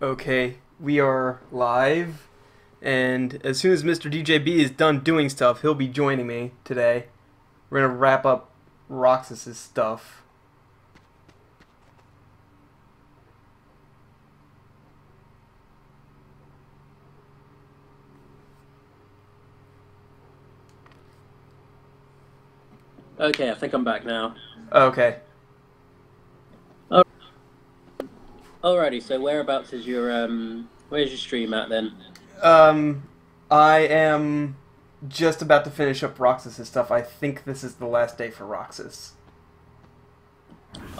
Okay, we are live, and as soon as Mr. DJB is done doing stuff, he'll be joining me today. We're gonna wrap up Roxas's stuff. Okay, I think I'm back now. Okay. Alrighty, so whereabouts is your where's your stream at then? I am just about to finish up Roxas's stuff. I think this is the last day for Roxas.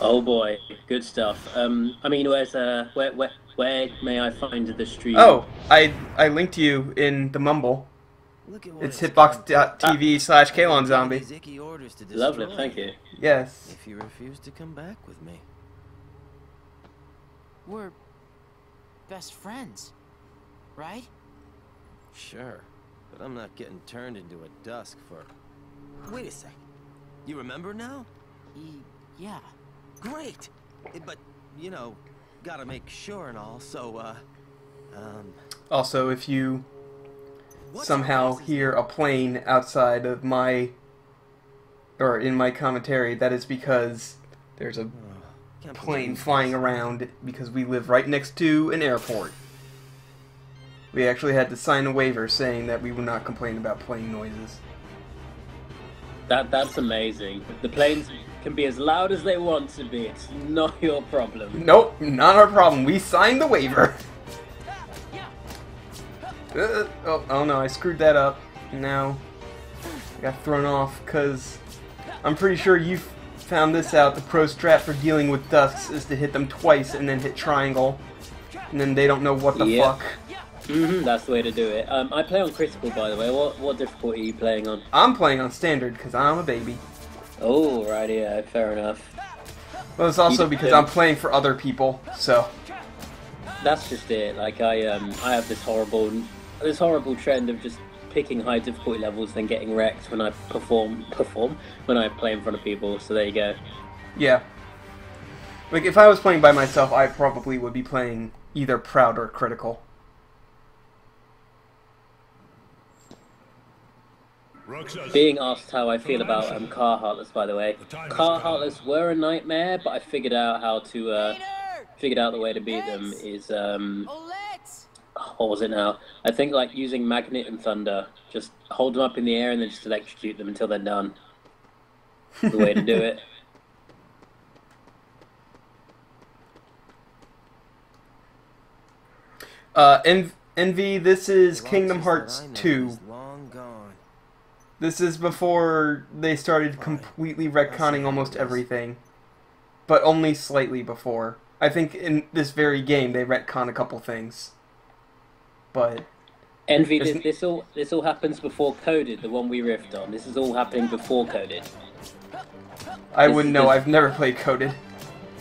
Oh boy, good stuff. I mean, where may I find the stream? Oh, I linked to you in the mumble. It's hitbox.tv/KalonZombie. Lovely, thank you. Yes. If you refuse to come back with me. We're best friends, right? Sure, but I'm not getting turned into a dusk for... Wait a sec. You remember now? Yeah. Great! But, you know, gotta make sure and all, so, Also, if you somehow hear a plane outside of my... or in my commentary, that is because there's a plane flying around because we live right next to an airport. We actually had to sign a waiver saying that we would not complain about plane noises. That's amazing. The planes can be as loud as they want to be. It's not your problem. Nope, not our problem. We signed the waiver. Oh no, I screwed that up. Now I got thrown off because I'm pretty sure you've found this out. The pro strat for dealing with dusks is to hit them twice and then hit triangle, and then they don't know what the fuck. That's the way to do it. I play on critical, by the way. What difficulty are you playing on? I'm playing on standard because I'm a baby. Oh, right, yeah, fair enough. Well, it's also because I'm playing for other people, so. That's just it. Like I have this horrible trend of just picking high difficulty levels, then getting wrecked when I perform when I play in front of people. So there you go. Yeah. Like if I was playing by myself, I probably would be playing either proud or critical. Being asked how I feel about car heartless, by the way. Car heartless were a nightmare, but I figured out how to the way to beat them is what was it now? I think like using magnet and thunder. Just hold them up in the air and then just electrocute them until they're done. The way to do it. Envy, this is Kingdom Hearts 2. This is before they started completely retconning almost everything. But only slightly before. I think in this very game they retcon a couple things. But Envy, this all happens before Coded, the one we riffed on. This is all happening before Coded. I wouldn't know. I've never played Coded.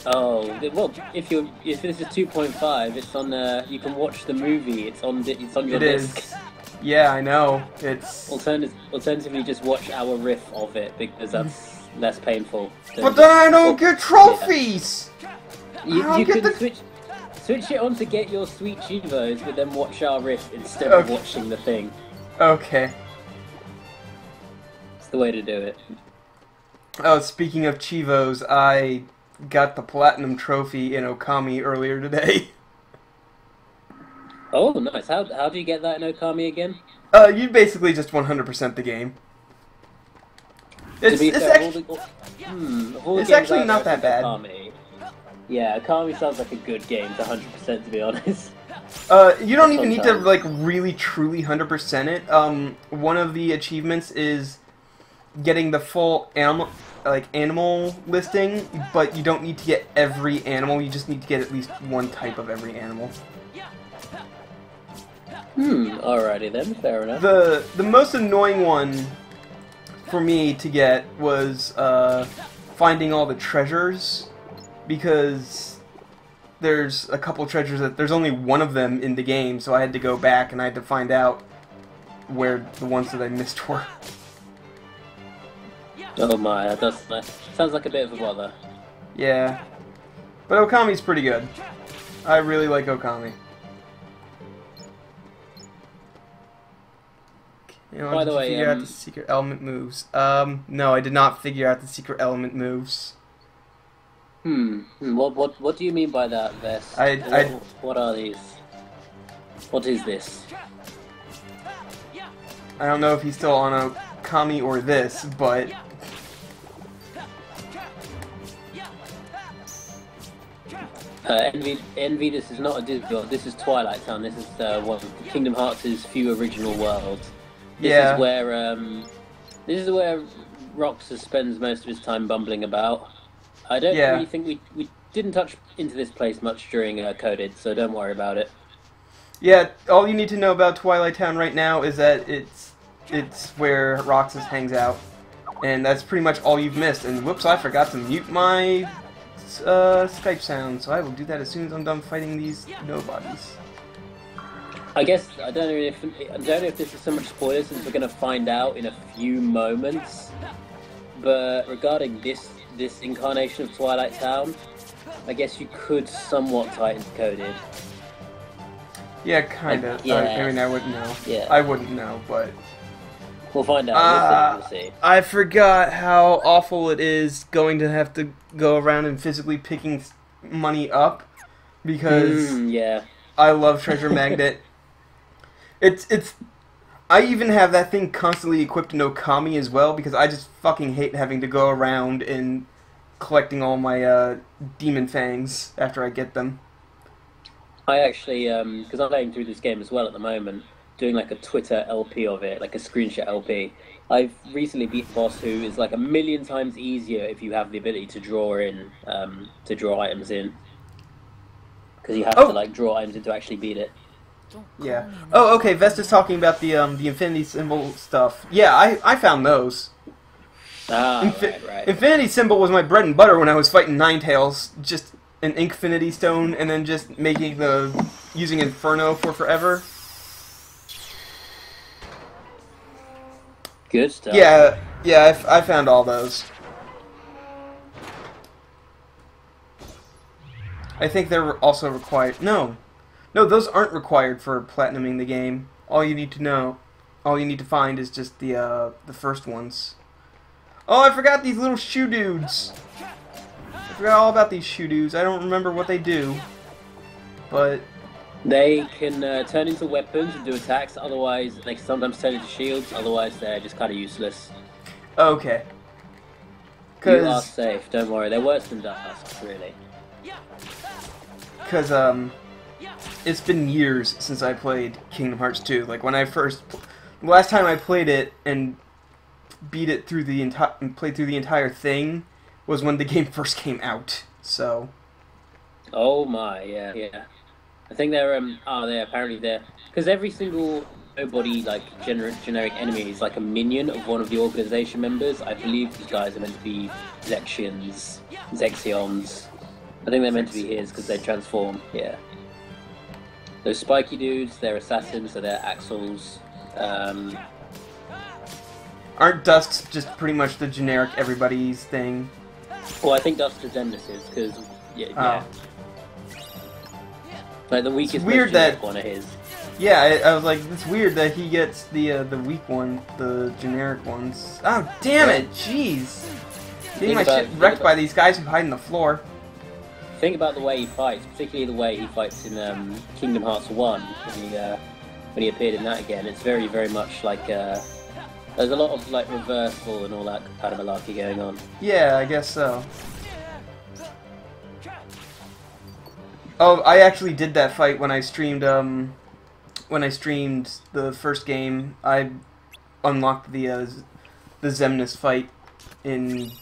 Oh well, if this is 2.5, it's on. You can watch the movie. It's on your disc. It is. Yeah, I know. It's alternatively just watch our riff of it because that's less painful. But then I don't get trophies. Yeah. You can switch it on to get your sweet Chivos, but then watch our riff instead of watching the thing. Okay. It's the way to do it. Oh, speaking of Chivos, I got the Platinum Trophy in Okami earlier today. Oh, nice. How do you get that in Okami again? You basically just 100% the game. It's actually not that bad. Okami. Yeah, Okami sounds like a good game to 100%, to be honest. You don't even need to like really truly 100% it. One of the achievements is getting the full animal listing, but you don't need to get every animal. You just need to get at least one type of every animal. Alrighty then, fair enough. The most annoying one for me to get was finding all the treasures, because there's a couple treasures that there's only one of them in the game, so I had to go back and I had to find out where the ones that I missed were. Oh my, that sounds like a bit of a bother. Yeah. But Okami's pretty good. I really like Okami. You know, By the did you way, figure out the secret element moves? No, I did not figure out the secret element moves. What do you mean by that, Vest? What are these? What is this? I don't know if he's still on a Kami or this, but Envy, this is not a Disney world, this is Twilight Town, this is one of Kingdom Hearts' few original worlds. This is where Roxas spends most of his time bumbling about. I don't really think we didn't touch into this place much during Coded, so don't worry about it. Yeah, all you need to know about Twilight Town right now is that it's where Roxas hangs out. And that's pretty much all you've missed. And whoops, I forgot to mute my Skype sound, so I will do that as soon as I'm done fighting these nobodies. I guess I don't know if this is so much spoilers, since we're going to find out in a few moments. But regarding this incarnation of Twilight Town, I guess you could somewhat tie it into Coded. Yeah, kind of. Yeah. I mean, I wouldn't know. Yeah. I wouldn't know, but we'll find out. We'll see. I forgot how awful it is going to have to go around and physically picking money up, because I love Treasure Magnet. It's. I even have that thing constantly equipped in Okami as well, because I just fucking hate having to go around and collecting all my demon fangs after I get them. I actually, because I'm playing through this game as well at the moment, doing like a Twitter LP of it, like a screenshot LP. I've recently beat a boss who is like 1,000,000 times easier if you have the ability to draw items in. Because you have to like draw items in to actually beat it. Yeah. Oh, okay. Vesta's talking about the infinity symbol stuff. Yeah, I found those. Right. Infinity symbol was my bread and butter when I was fighting Ninetales. Just an Infinity Stone, and then just using Inferno for forever. Good stuff. Yeah, I found all those. I think they're also required. No, those aren't required for platinuming the game. All you need to find is just the first ones. Oh, I forgot these little shoe dudes. I forgot all about these shoe dudes. I don't remember what they do, but they can turn into weapons and do attacks. Otherwise, they can sometimes turn into shields. Otherwise, they're just kind of useless. Okay. You are safe. Don't worry. They're worse than Dusk, really. Because it's been years since I played Kingdom Hearts 2. Like when the last time I played it and beat it through played through the entire thing was when the game first came out. So. Oh my, yeah. I think they're apparently they're, because every single nobody like generic enemy is like a minion of one of the organization members. I believe these guys are meant to be Zexions. I think they're meant to be his because they transform. Yeah. Those spiky dudes, they're assassins, so they're Axels. Aren't Dusks just pretty much the generic everybody's thing? Well, I think Dust is Nemesis, because, yeah. Like, the weakest weird that one of his. Yeah, I was like, it's weird that he gets the weak one, the generic ones. Oh, damn it, jeez! Getting my shit wrecked by these guys who hide in the floor. Think about the way he fights, particularly the way he fights in Kingdom Hearts 1, when he appeared in that again. It's very, very much like, there's a lot of, like, reversal and all that kind of malarkey going on. Yeah, I guess so. Oh, I actually did that fight when I streamed, the first game. I unlocked the Xemnas fight in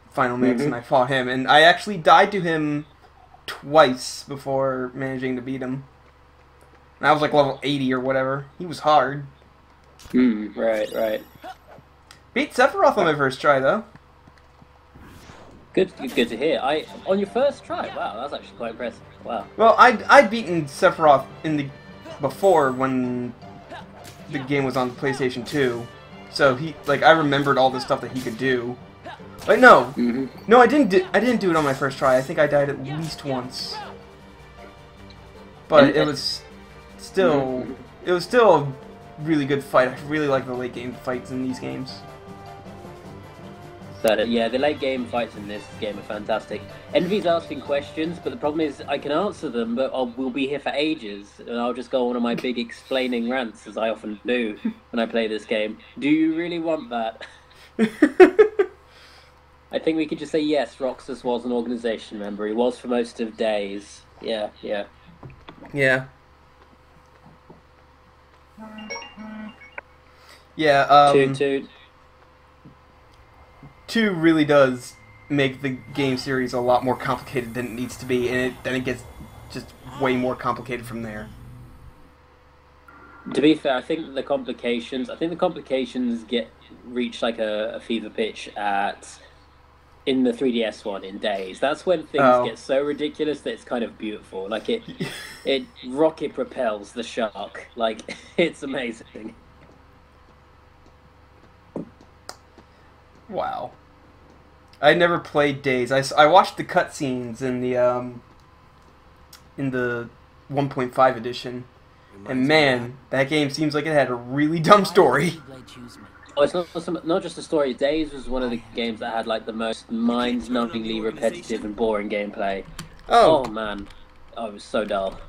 Final Mix, and I fought him. And I actually died to him twice before managing to beat him. And I was like level 80 or whatever. He was hard. Right. Beat Sephiroth on my first try, though. Good to hear. On your first try, wow, that's actually quite impressive. Wow. Well, I'd beaten Sephiroth before when the game was on PlayStation 2, so I remembered all the stuff that he could do. Like no, I didn't do it on my first try. I think I died at least once, but it was still really good fight. I really like the late game fights in these games. So yeah, the late game fights in this game are fantastic. Envy's asking questions, but the problem is I can answer them, but we'll be here for ages, and I'll just go on my big explaining rants, as I often do when I play this game. Do you really want that? I think we could just say yes, Roxas was an organization member. He was for most of days. Yeah, yeah. Yeah. Yeah, Toot toot. 2 really does make the game series a lot more complicated than it needs to be, and then it gets just way more complicated from there. To be fair, I think the complications reach like a fever pitch in the 3DS one in Days. That's when things get so ridiculous that it's kind of beautiful. Like it rocket propels the shark. Like it's amazing. Wow. I never played Days. I watched the cutscenes in the 1.5 edition, and man, that game seems like it had a really dumb story. Oh, it's not just a story. Days was one of the games that had like the most mind-numbingly repetitive and boring gameplay. Oh man, it was so dull.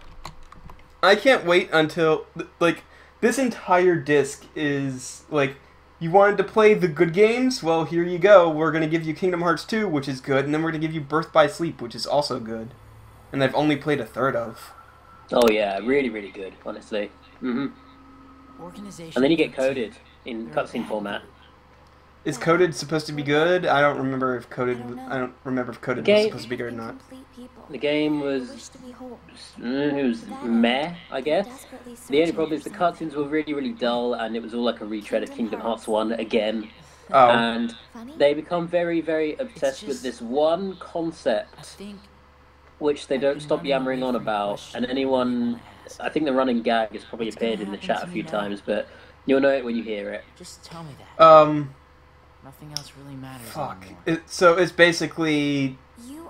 I can't wait until like this entire disc is like. You wanted to play the good games? Well, here you go. We're going to give you Kingdom Hearts 2, which is good, and then we're going to give you Birth by Sleep, which is also good. And I've only played a third of. Oh yeah, really, really good, honestly. And then you get coded in cutscene format. Is Coded supposed to be good? I don't remember if Coded was supposed to be good or not. The game was meh, I guess. The only problem is the cutscenes were really, really dull, and it was all like a retread of Kingdom Hearts 1 again. Oh. And they become very, very obsessed with this one concept, which they don't stop yammering on about. And anyone, I think the running gag has probably appeared in the chat a few times, but you'll know it when you hear it. Just tell me that. Nothing else really matters. Fuck. So it's basically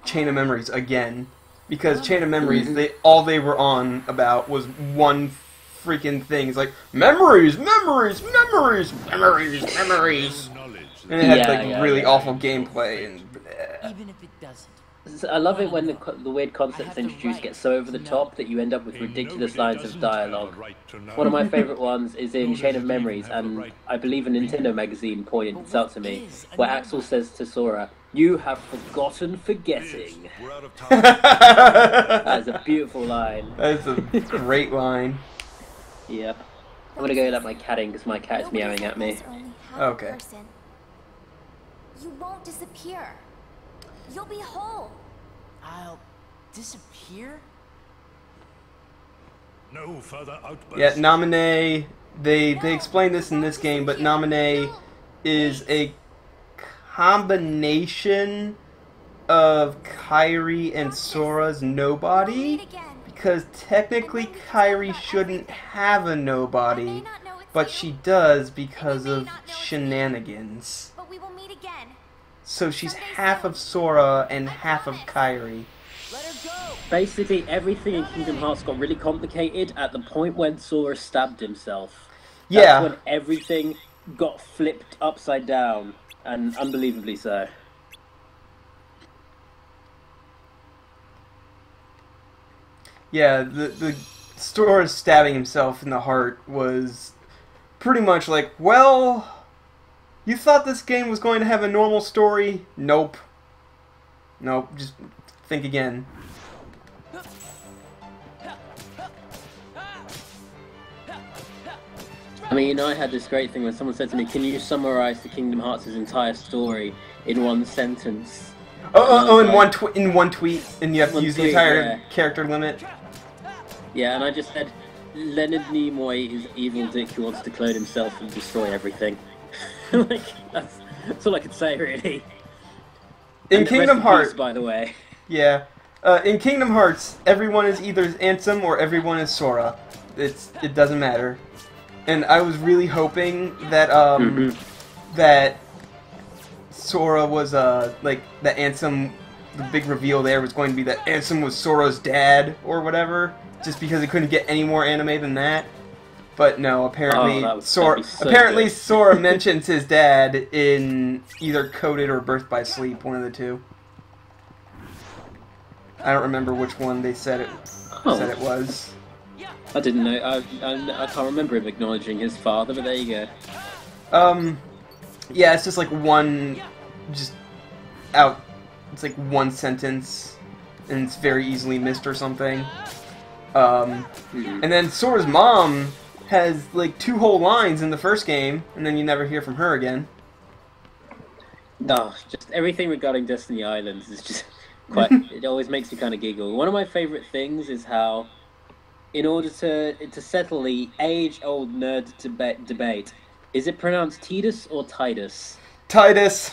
Chain of Memories again, because Chain of Memories, all they were on about was one freaking thing. It's like memories, memories, memories, memories, memories, and it had really awful gameplay and. Even if it doesn't. I love it when the weird concepts introduced get so over the top that you end up with ridiculous lines of dialogue. One of my favourite ones is in Chain of Memories, and I believe a Nintendo magazine pointed this out to me, where Axel says to Sora, "You have forgotten forgetting." That's a beautiful line. That's a great line. Yep. I'm gonna go let my cat in because my cat is meowing at me. Okay. You won't disappear. You'll be whole. I'll disappear? No further outbursts. Yeah, Naminé, they explain this in this game, but Naminé is a combination of Kairi and Sora's nobody, because technically Kairi shouldn't have a nobody, but she does because of shenanigans. But we will meet again. So she's half of Sora and half of Kairi. Basically, everything in Kingdom Hearts got really complicated at the point when Sora stabbed himself. That's when everything got flipped upside down, and unbelievably so. Yeah, the Sora stabbing himself in the heart was pretty much like, well, you thought this game was going to have a normal story? Nope. Nope, just think again. I mean, I had this great thing when someone said to me, "Can you summarize the Kingdom Hearts' entire story in one sentence?" In one tweet, and you have to use the entire character limit. Yeah, and I just said, Leonard Nimoy is evil dick who wants to clone himself and destroy everything. Like, that's all I could say, really. In Kingdom Hearts, by the way. Yeah. In Kingdom Hearts, everyone is either Ansem or everyone is Sora. It doesn't matter. And I was really hoping that that Sora was like that Ansem. The big reveal there was going to be that Ansem was Sora's dad or whatever, just because it couldn't get any more anime than that. But no, apparently Sora so Sora mentions his dad in either Coded or Birth by Sleep, one of the two. I don't remember which one they said it was. I didn't know. I can't remember him acknowledging his father, but there you go. Yeah, it's just like one, it's like one sentence, and it's very easily missed or something. And then Sora's mom has like 2 whole lines in the first game, and then you never hear from her again. No, just everything regarding Destiny Islands is just quite. It always makes me kind of giggle. One of my favorite things is how, in order to settle the age-old nerd debate, is it pronounced Tidus or Tidus? Tidus.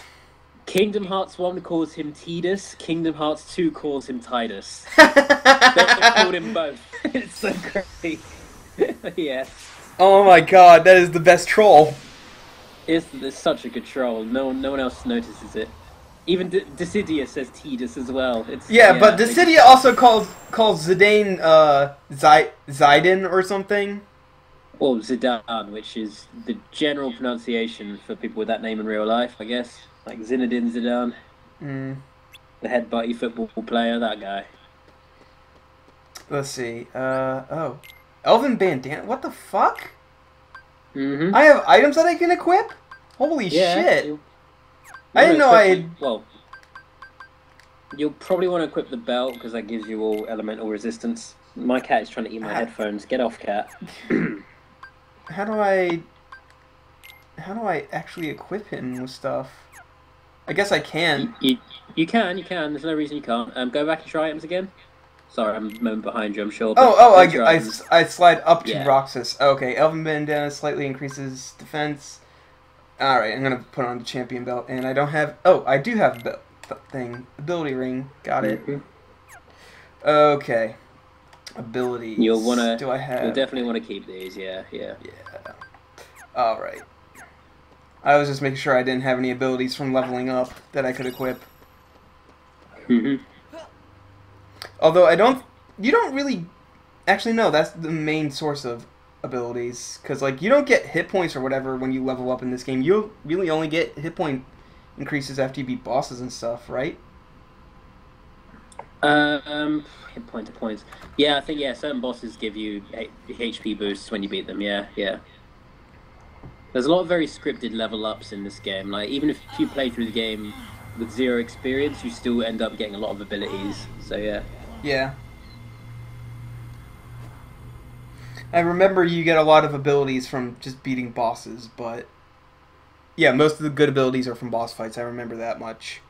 Kingdom Hearts 1 calls him Tidus, Kingdom Hearts 2 calls him Tidus. They called him both. It's so great. Yeah. Oh my god, that is the best troll. It's such a good troll. No one else notices it. Even Dissidia says Tidus as well. But Dissidia also calls Zidane Zidane or something. Or Zidane, which is the general pronunciation for people with that name in real life, I guess. Like Zinedine Zidane. The headbutty football player, that guy. Let's see. Elven Bandana. What the fuck? Mm-hmm. I have items that I can equip? Holy shit. I didn't know I had... Well, you'll probably want to equip the belt, because that gives you all elemental resistance. My cat is trying to eat my headphones. Get off, cat. How do I actually equip him with stuff? I guess I can. You can. There's no reason you can't. Go back and try items again. Sorry, I'm a moment behind you, I'm sure. I slide up to Roxas. Okay, Elven Bandana slightly increases defense. Alright, I'm gonna put on the champion belt, and I don't have... Oh, I do have the thing. Ability ring. Got it. Okay. Abilities. You'll wanna... Do I have... You'll definitely want to keep these, yeah. Alright. I was just making sure I didn't have any abilities from leveling up that I could equip. Although you don't really... Actually, no, that's the main source of abilities. Because, like, you don't get hit points or whatever when you level up in this game. You really only get hit point increases after you beat bosses and stuff, right? Hit point to points. Yeah, I think, certain bosses give you HP boosts when you beat them, yeah. There's a lot of very scripted level ups in this game. Like, even if you play through the game with 0 experience, you still end up getting a lot of abilities. So, yeah. Yeah. I remember you get a lot of abilities from just beating bosses, but... Yeah, most of the good abilities are from boss fights, I remember that much.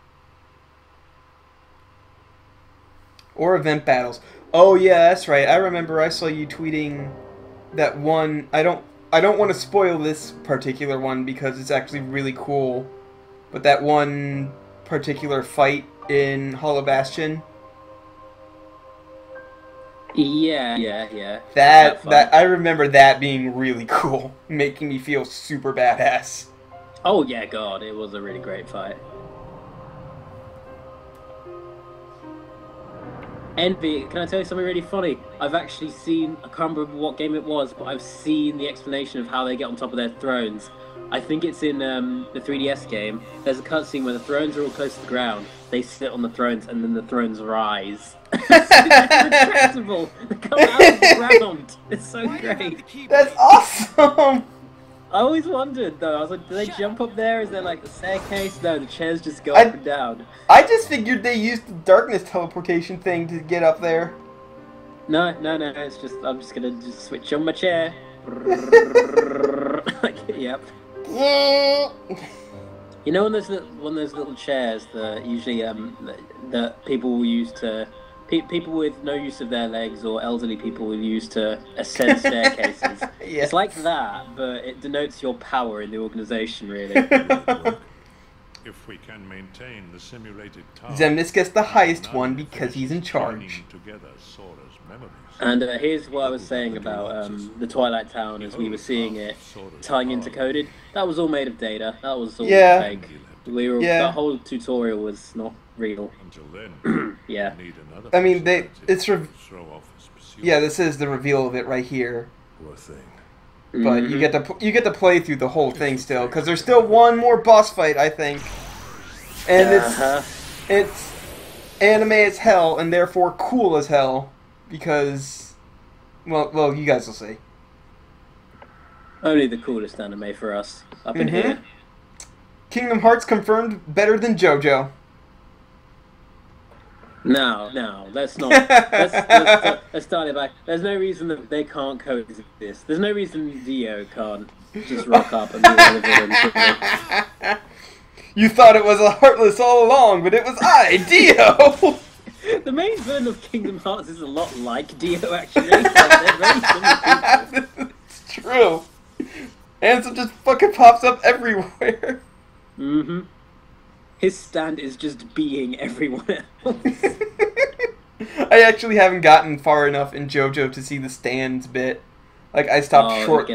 Or event battles. Oh yeah, that's right. I remember I saw you tweeting that one... I don't want to spoil this particular one because it's actually really cool. But that one particular fight in Hollow Bastion... Yeah. That I remember that being really cool, making me feel super badass. Oh yeah, God, it was a really great fight. Envy, can I tell you something really funny? I've actually seen, I can't remember what game it was, but I've seen the explanation of how they get on top of their thrones. I think it's in the 3DS game. There's a cutscene where the thrones are all close to the ground. They sit on the thrones, and then the thrones rise. It's retractable. They come out of the ground. It's so great. That's awesome. I always wondered, though. I was like, do they jump up there? Is there like a staircase? No, the chairs just go up and down. I just figured they used the darkness teleportation thing to get up there. No. It's just I'm just gonna switch on my chair. Yep. You know, one of those little chairs that usually that people will use to people with no use of their legs or elderly people will use to ascend staircases. Yes. It's like that, but it denotes your power in the organization, really. If we can maintain the simulated Zemnis gets the highest one because he's in charge. And here's what I was saying about the Twilight Town as we were seeing it tying into Coded. That was all made of data. That was all fake. The whole tutorial was not real. Yeah. I mean, this is the reveal of it right here. Poor thing. But you get to play through the whole thing still, because there's still one more boss fight, I think, and it's anime as hell and therefore cool as hell, because well you guys will see. Only the coolest anime for us up in here. Kingdom Hearts confirmed better than JoJo. No, let's not. Let's start it back. There's no reason that they can't coexist. There's no reason Dio can't just rock up and be one of them. You thought it was a Heartless all along, but it was I, Dio! The main villain of Kingdom Hearts is a lot like Dio, actually. They're very similar people. It's true. Ansem just fucking pops up everywhere. His stand is just being everyone else. I actually haven't gotten far enough in JoJo to see the stands bit. Like, I stopped short.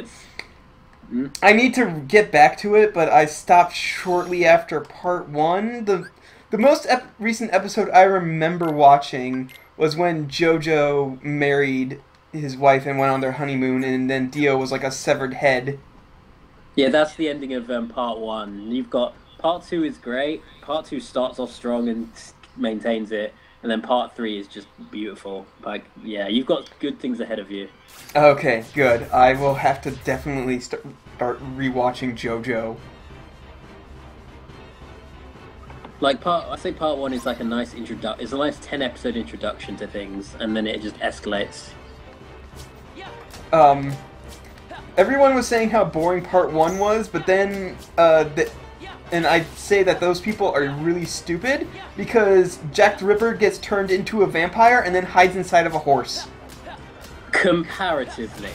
I need to get back to it, but I stopped shortly after part 1. The most recent episode I remember watching was when JoJo married his wife and went on their honeymoon, and then Dio was like a severed head. Yeah, that's the ending of part 1. You've got part 2 is great. Part 2 starts off strong and maintains it, and then part 3 is just beautiful. Like, yeah, you've got good things ahead of you. Okay, good. I will have to definitely start rewatching JoJo. Like I say, part 1 is like a nice introduction. It's a nice 10-episode introduction to things, and then it just escalates. Everyone was saying how boring part 1 was, but then and I'd say that those people are really stupid, because Jack the Ripper gets turned into a vampire and then hides inside of a horse. Comparatively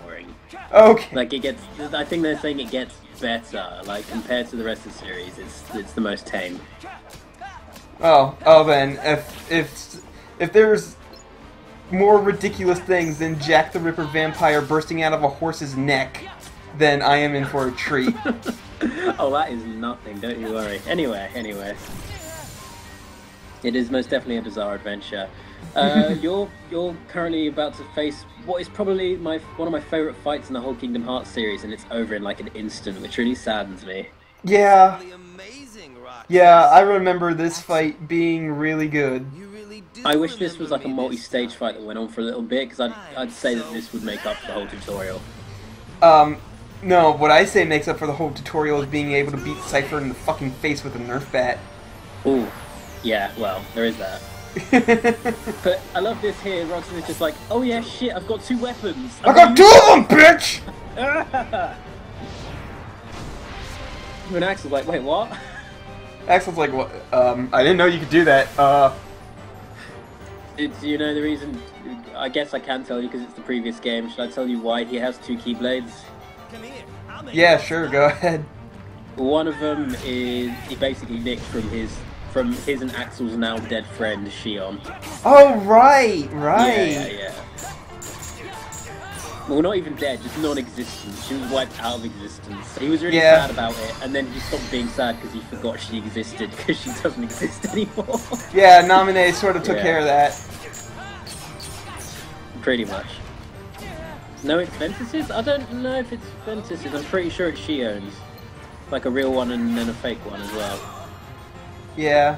boring. Okay. Like, it gets, I think they're saying it gets better, like, compared to the rest of the series, it's the most tame. Oh then, if there's more ridiculous things than Jack the Ripper vampire bursting out of a horse's neck, then I am in for a treat. Oh, that is nothing, don't you worry. Anyway. It is most definitely a bizarre adventure. You're currently about to face what is probably one of my favourite fights in the whole Kingdom Hearts series, and it's over in like an instant, which really saddens me. Yeah. Yeah, I remember this fight being really good. I wish this was like a multi-stage fight that went on for a little bit, because I'd say that this would make up for the whole tutorial. No, what I say makes up for the whole tutorial is being able to beat Cypher in the fucking face with a Nerf bat. Ooh, yeah, well, there is that. But I love this here, Roxanne is just like, oh yeah, shit, I've got 2 weapons! I got 2 of them, bitch! And Axel's like, wait, what? Axel's like, what? I didn't know you could do that. Do you know the reason? I guess I can tell you because it's the previous game. Should I tell you why he has 2 Keyblades? Yeah, sure, go ahead. One of them is he basically nicked from his and Axel's now dead friend Shion. Oh right. Yeah. Well, not even dead, just non-existent. She was wiped out of existence. He was really sad about it, and then he stopped being sad because he forgot she existed because she doesn't exist anymore. Yeah, Naminé sort of took care of that. Pretty much. No, it's Ventus's? I don't know if it's Ventus's. I'm pretty sure it's Shion's. Like a real one and then a fake one as well. Yeah.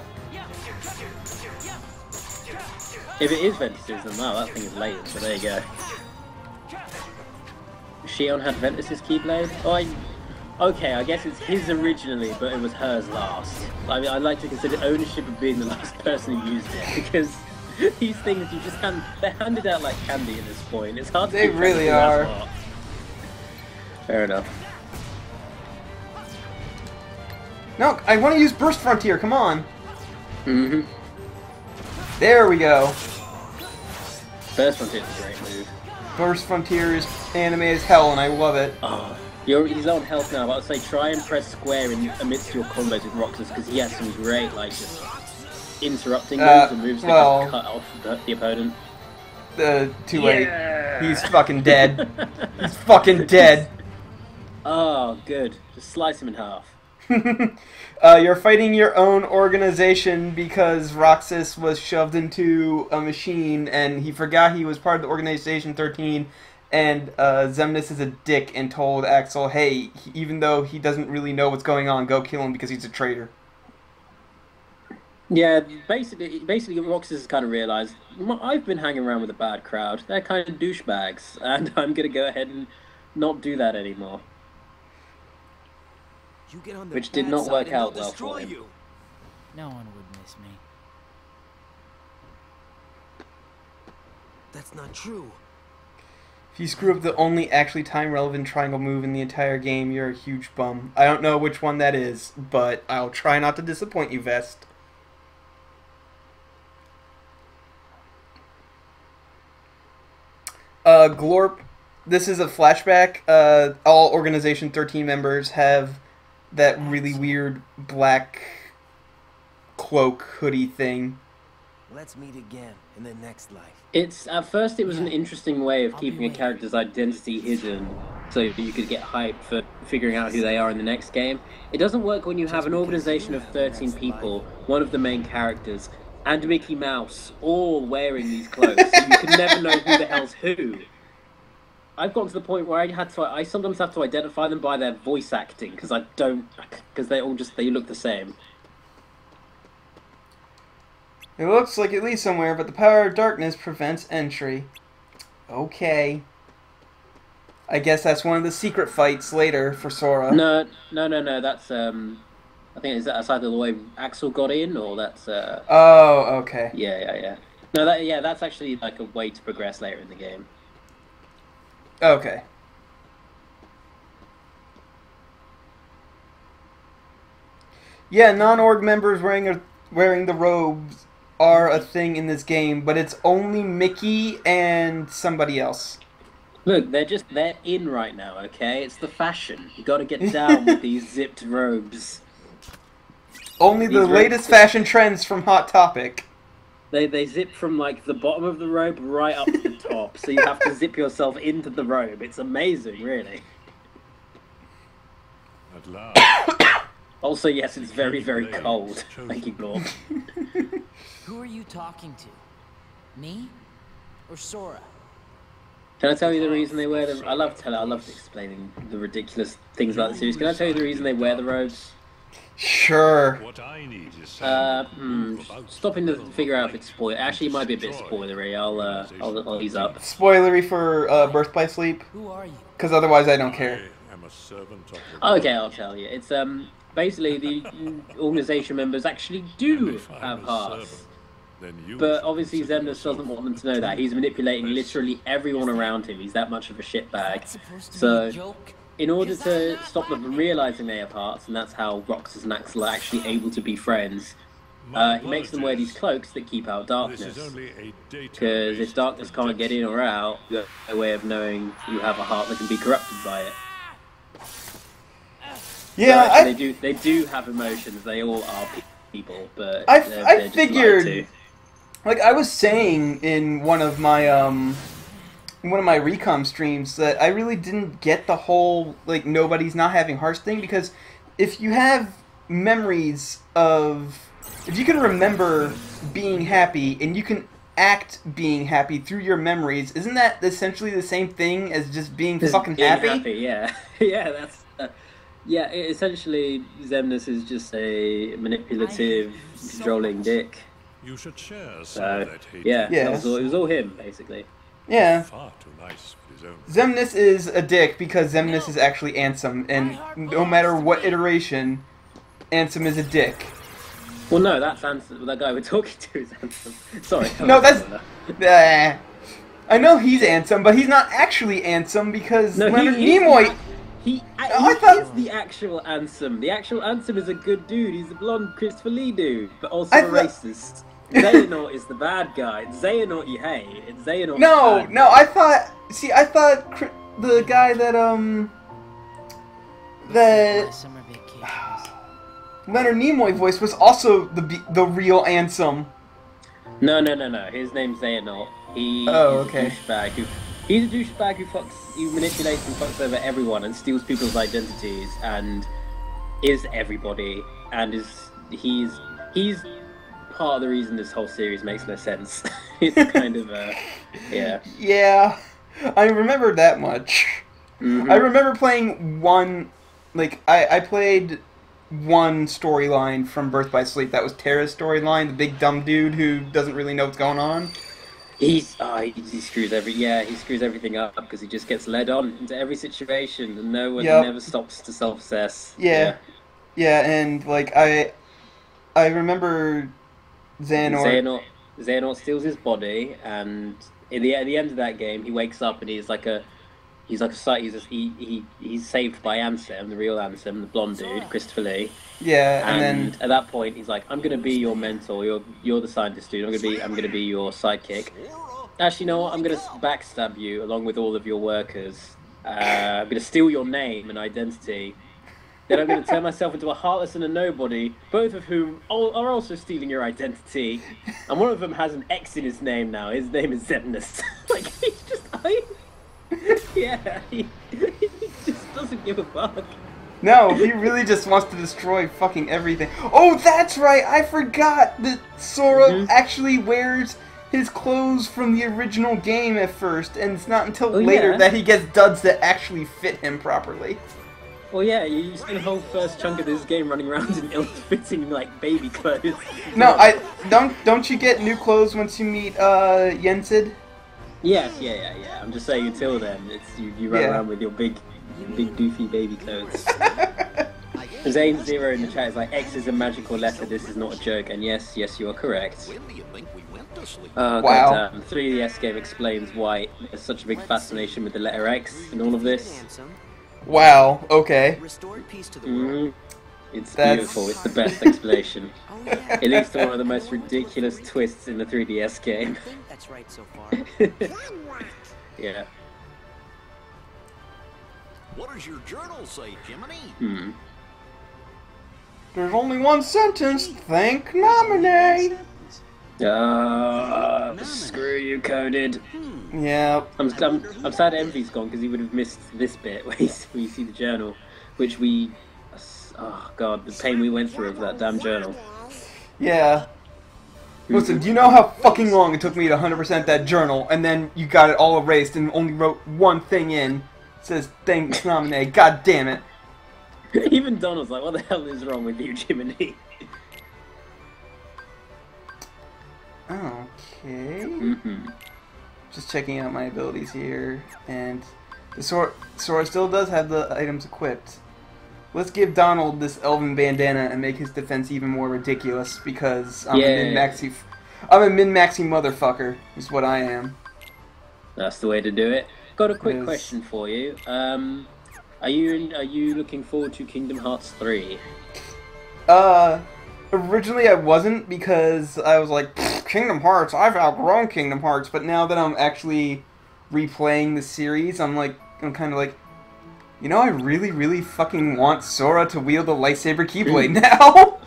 If it is Ventus's, then wow, that thing is latent, so there you go. Shion had Ventus's Keyblade? Okay, I guess it's his originally, but it was hers last. I mean, I like to consider ownership of being the last person who used it, because these things they're handed out like candy at this point. It's hard to They really are. Fair enough. No, I want to use Burst Frontier, come on! Mm-hmm. There we go. Burst Frontier is a great move. Burst Frontier is anime as hell, and I love it. Oh, he's low on health now, but I'd say try and press square amidst your combos with Roxas, because he has some great, like, just interrupting moves and moves that can cut off the opponent. Too late. He's fucking dead. He's fucking dead. Oh, good. Just slice him in half. You're fighting your own organization because Roxas was shoved into a machine and he forgot he was part of the Organization 13 and Xemnas is a dick and told Axel, hey, even though he doesn't really know what's going on, go kill him because he's a traitor. Yeah, basically, Roxas has kind of realized, I've been hanging around with a bad crowd. They're kind of douchebags, and I'm going to go ahead and not do that anymore. You get on the Which did bad not side work and they'll out well destroy for him. you. No one would miss me. That's not true. If you screw up the only actually time-relevant triangle move in the entire game, you're a huge bum. I don't know which one that is, but I'll try not to disappoint you, Vest. Glorp, this is a flashback. All Organization 13 members have that really weird black cloak hoodie thing. Let's meet again in the next life. At first it was an interesting way of keeping a character's identity hidden, so you could get hype for figuring out who they are in the next game. It doesn't work when you have an organization of 13 people, one of the main characters, and Mickey Mouse, all wearing these clothes. So you can never know who the hell's who. I've gotten to the point where I sometimes have to identify them by their voice acting, because they look the same. It looks like it leads somewhere, but the power of darkness prevents entry. Okay. I guess that's one of the secret fights later for Sora. No, that's, I think, is that aside the way Axel got in, or that's, Oh, okay. Yeah. No, that's actually, like, a way to progress later in the game. Okay. Yeah, non-org members wearing the robes are a thing in this game, but it's only Mickey and somebody else. Look, they're in right now, okay? It's the fashion. You gotta get down with these zipped robes. Only the latest fashion trends from Hot Topic. They zip from, like, the bottom of the robe right up to the top, so you have to zip yourself into the robe. It's amazing, really. At last. Also, yes, it's very, very cold. Thank you, Glorp. Who are you talking to? Me? Or Sora? Can I tell you the reason they wear them? I love explaining the ridiculous things about the series. Can I tell you the reason they wear the robes? Sure. What I need is stopping to figure out if it's spoiler. Actually, it might be a bit spoilery. I'll ease up. Spoilery for Birth by Sleep? Who are you? Because otherwise I don't care. I am a servant of the Okay, I'll tell you. It's basically the organization members actually do have hearts. But obviously Xemnas doesn't want them to know that. He's manipulating literally everyone around him. He's that much of a shitbag. So, in order to stop them from realizing they have hearts, and that's how Roxas and Axel are actually able to be friends, he makes them wear these cloaks that keep out darkness. Because if darkness can't get in or out, there's no way of knowing you have a heart that can be corrupted by it. Yeah, so they do have emotions. They all are people, but I just figured, like I was saying in one of my recom streams, that I really didn't get the whole like nobody's not having hearts thing, because if you have memories of, if you can remember being happy and you can act being happy through your memories, isn't that essentially the same thing as just being fucking happy? Yeah, yeah, that's. Yeah, essentially, Xemnas is just a manipulative, controlling dick. You should share some So, of that hate. yeah, Yeah. it was all him, basically. Yeah. Far too nice for his own. Xemnas is a dick because Xemnas is actually Ansem, and no matter what iteration, Ansem is a dick. Well, no, that's Ansem. That guy we're talking to is Ansem. Sorry. No, that's... I know he's Ansem, but he's not actually Ansem because No, Leonard he is Nimoy... He thought- is the actual Ansem. The actual Ansem is a good dude. He's the blonde Christopher Lee dude, but also I a thought- racist. Xehanort is the bad guy. It's Xehanort you hate. It's Xehanort. No, I thought the guy that My summer vacations. Leonard Nimoy voice was also the real Ansem. No. His name's Xehanort. He's a douchebag who manipulates and fucks over everyone and steals people's identities and is everybody, and he's part of the reason this whole series makes no sense. It's kind of yeah. Yeah. I remember that much. I remember playing one, like, I played one storyline from Birth by Sleep. That was Terra's storyline, the big dumb dude who doesn't really know what's going on. He screws he screws everything up because he just gets led on into every situation and no one never stops to self-assess. Yeah, and like I remember Xehanort steals his body, and at the end of that game, he wakes up and he's saved by Ansem, the real Ansem, the blonde dude, Christopher Lee. Yeah, and then at that point, he's like, "I'm gonna be your mentor. You're the scientist dude. I'm gonna be your sidekick. Actually, you know what? I'm gonna backstab you along with all of your workers. I'm gonna steal your name and identity. Then I'm gonna turn myself into a heartless and a nobody, both of whom are also stealing your identity. And one of them has an X in his name now. His name is Xemnas." Like, he's just he just doesn't give a fuck. no, he really just wants to destroy fucking everything. Oh, that's right! I forgot that Sora actually wears his clothes from the original game at first, and it's not until later that he gets duds that actually fit him properly. Well, yeah, you spend the whole first chunk of this game running around in ill-fitting, like, baby clothes. No, don't you get new clothes once you meet Yensid? Yes, yeah. I'm just saying until then, it's you run around with your big doofy baby clothes. Zane Zero in the chat is like, X is a magical letter, this is not a joke, and yes, you are correct. Oh, wow. The 3DS game explains why there's such a big fascination with the letter X in all of this. Wow, okay. It's beautiful, it's the best explanation. It leads to one of the most ridiculous twists in the 3DS game. I think that's right so far. Yeah. What does your journal say, Jiminy? There's only one sentence. Thank nominee. Screw you, Coded. Yeah. I'm sad Envy's gone because he would have missed this bit where you see the journal, which we... Oh god, the pain we went through over that damn journal. Yeah. Listen, do you know how fucking long it took me to 100% that journal, and then you got it all erased and only wrote one thing in? It says, thanks nominee, god damn it. Even Donald's like, what the hell is wrong with you, Jiminy? Okay. Just checking out my abilities here, and the Sora still does have the items equipped. Let's give Donald this elven bandana and make his defense even more ridiculous, because I'm a min-maxy motherfucker, is what I am. That's the way to do it. Got a quick question for you. Are you looking forward to Kingdom Hearts 3? Originally I wasn't, because I was like, Kingdom Hearts, I've outgrown Kingdom Hearts, but now that I'm actually replaying the series, I'm kind of like, you know, I really, really fucking want Sora to wield a lightsaber Keyblade now.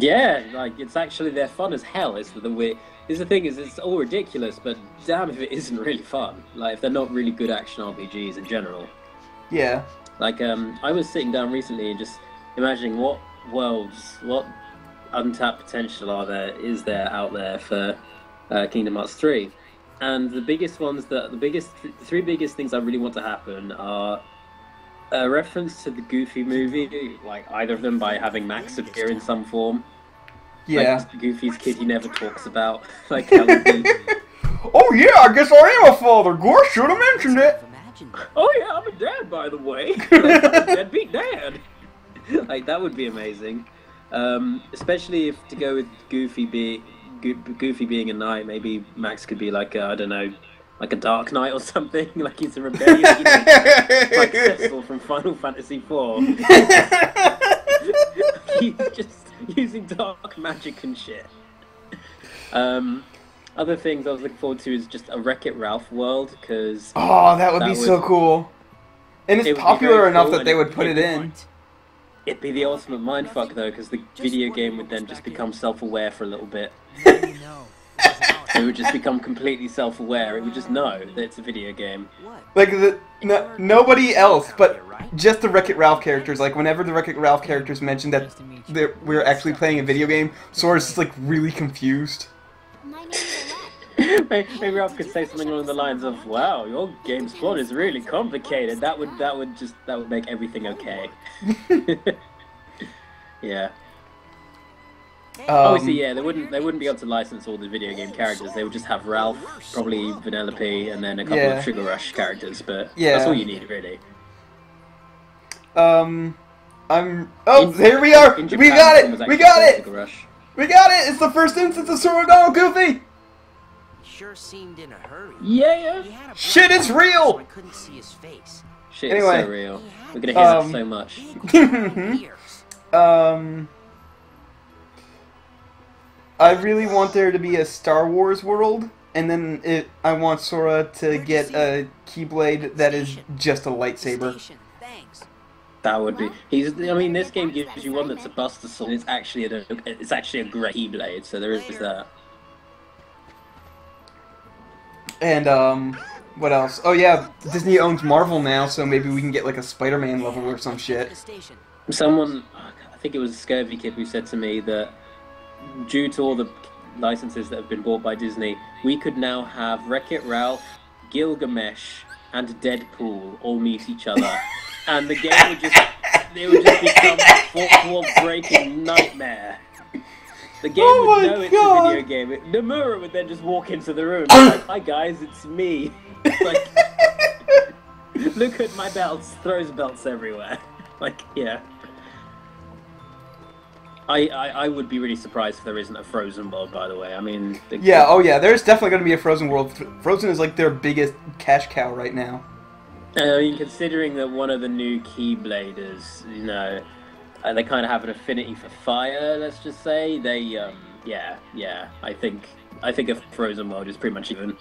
Yeah, like, it's actually, they're fun as hell. It's the thing is, it's all ridiculous, but damn if it isn't really fun. Like, if they're not really good action RPGs in general. Yeah. Like, I was sitting down recently and just imagining what worlds, what untapped potential is there out there for Kingdom Hearts 3. And the three biggest things I really want to happen are a reference to the Goofy movie, like either of them by having Max appear in some form. Yeah. Like Goofy's kid he never talks about. Like how would be... Oh yeah, I guess I am a father. Gore should have mentioned it. Oh yeah, I'm a dad, by the way. Like, I'm a deadbeat dad. Like that would be amazing. Especially if to go with Goofy being a knight, maybe Max could be like I don't know, like a Dark Knight or something. Like he's a rebellious, like Cecil from Final Fantasy IV. He's just using dark magic and shit. Other things I was looking forward to is just a Wreck-It Ralph world, because that would be so cool. And it's popular enough that they would put it in. It'd be the ultimate mindfuck though, because the video game would then just become self-aware for a little bit. It would just become completely self-aware. It would just know that it's a video game. Like nobody else, but just the Wreck-It Ralph characters. Like whenever the Wreck-It Ralph characters mentioned that we're actually playing a video game, Sora's just like really confused. My name is Alette. Maybe Ralph could say something along the lines of, "Wow, your game's plot is really complicated." That would make everything okay. Yeah. Obviously, yeah, they wouldn't be able to license all the video game characters. They would just have Ralph, probably Vanellope, and then a couple of Sugar Rush characters. But that's all you need, really. Here we are. We got it. We got it. We got it. It's the first instance of Sora Donald Goofy. Sure seemed in a hurry. Yeah. Shit is real. So I couldn't see his face. Shit is so real. We're gonna hear that so much. I really want there to be a Star Wars world, and then I want Sora to get a Keyblade that is just a lightsaber. That would be. I mean, this game gives you one that's a Buster Sword. It's actually a great Keyblade, so there is that. And what else? Oh yeah, Disney owns Marvel now, so maybe we can get like a Spider-Man level or some shit. Someone, I think it was a Scurvy Kid who said to me that due to all the licenses that have been bought by Disney, we could now have Wreck-It Ralph, Gilgamesh, and Deadpool all meet each other, and the game would just become a fourth-wall-breaking nightmare. The game would know it's a video game. Nomura would then just walk into the room and be like, "Hi guys, it's me." Like, look at my belts. Throws belts everywhere. Like, yeah. I would be really surprised if there isn't a Frozen world, by the way. I mean... there's definitely going to be a Frozen world. Frozen is like their biggest cash cow right now. I mean, considering that one of the new Keybladers, you know... they kind of have an affinity for fire, let's just say. They, I think a Frozen world is pretty much even.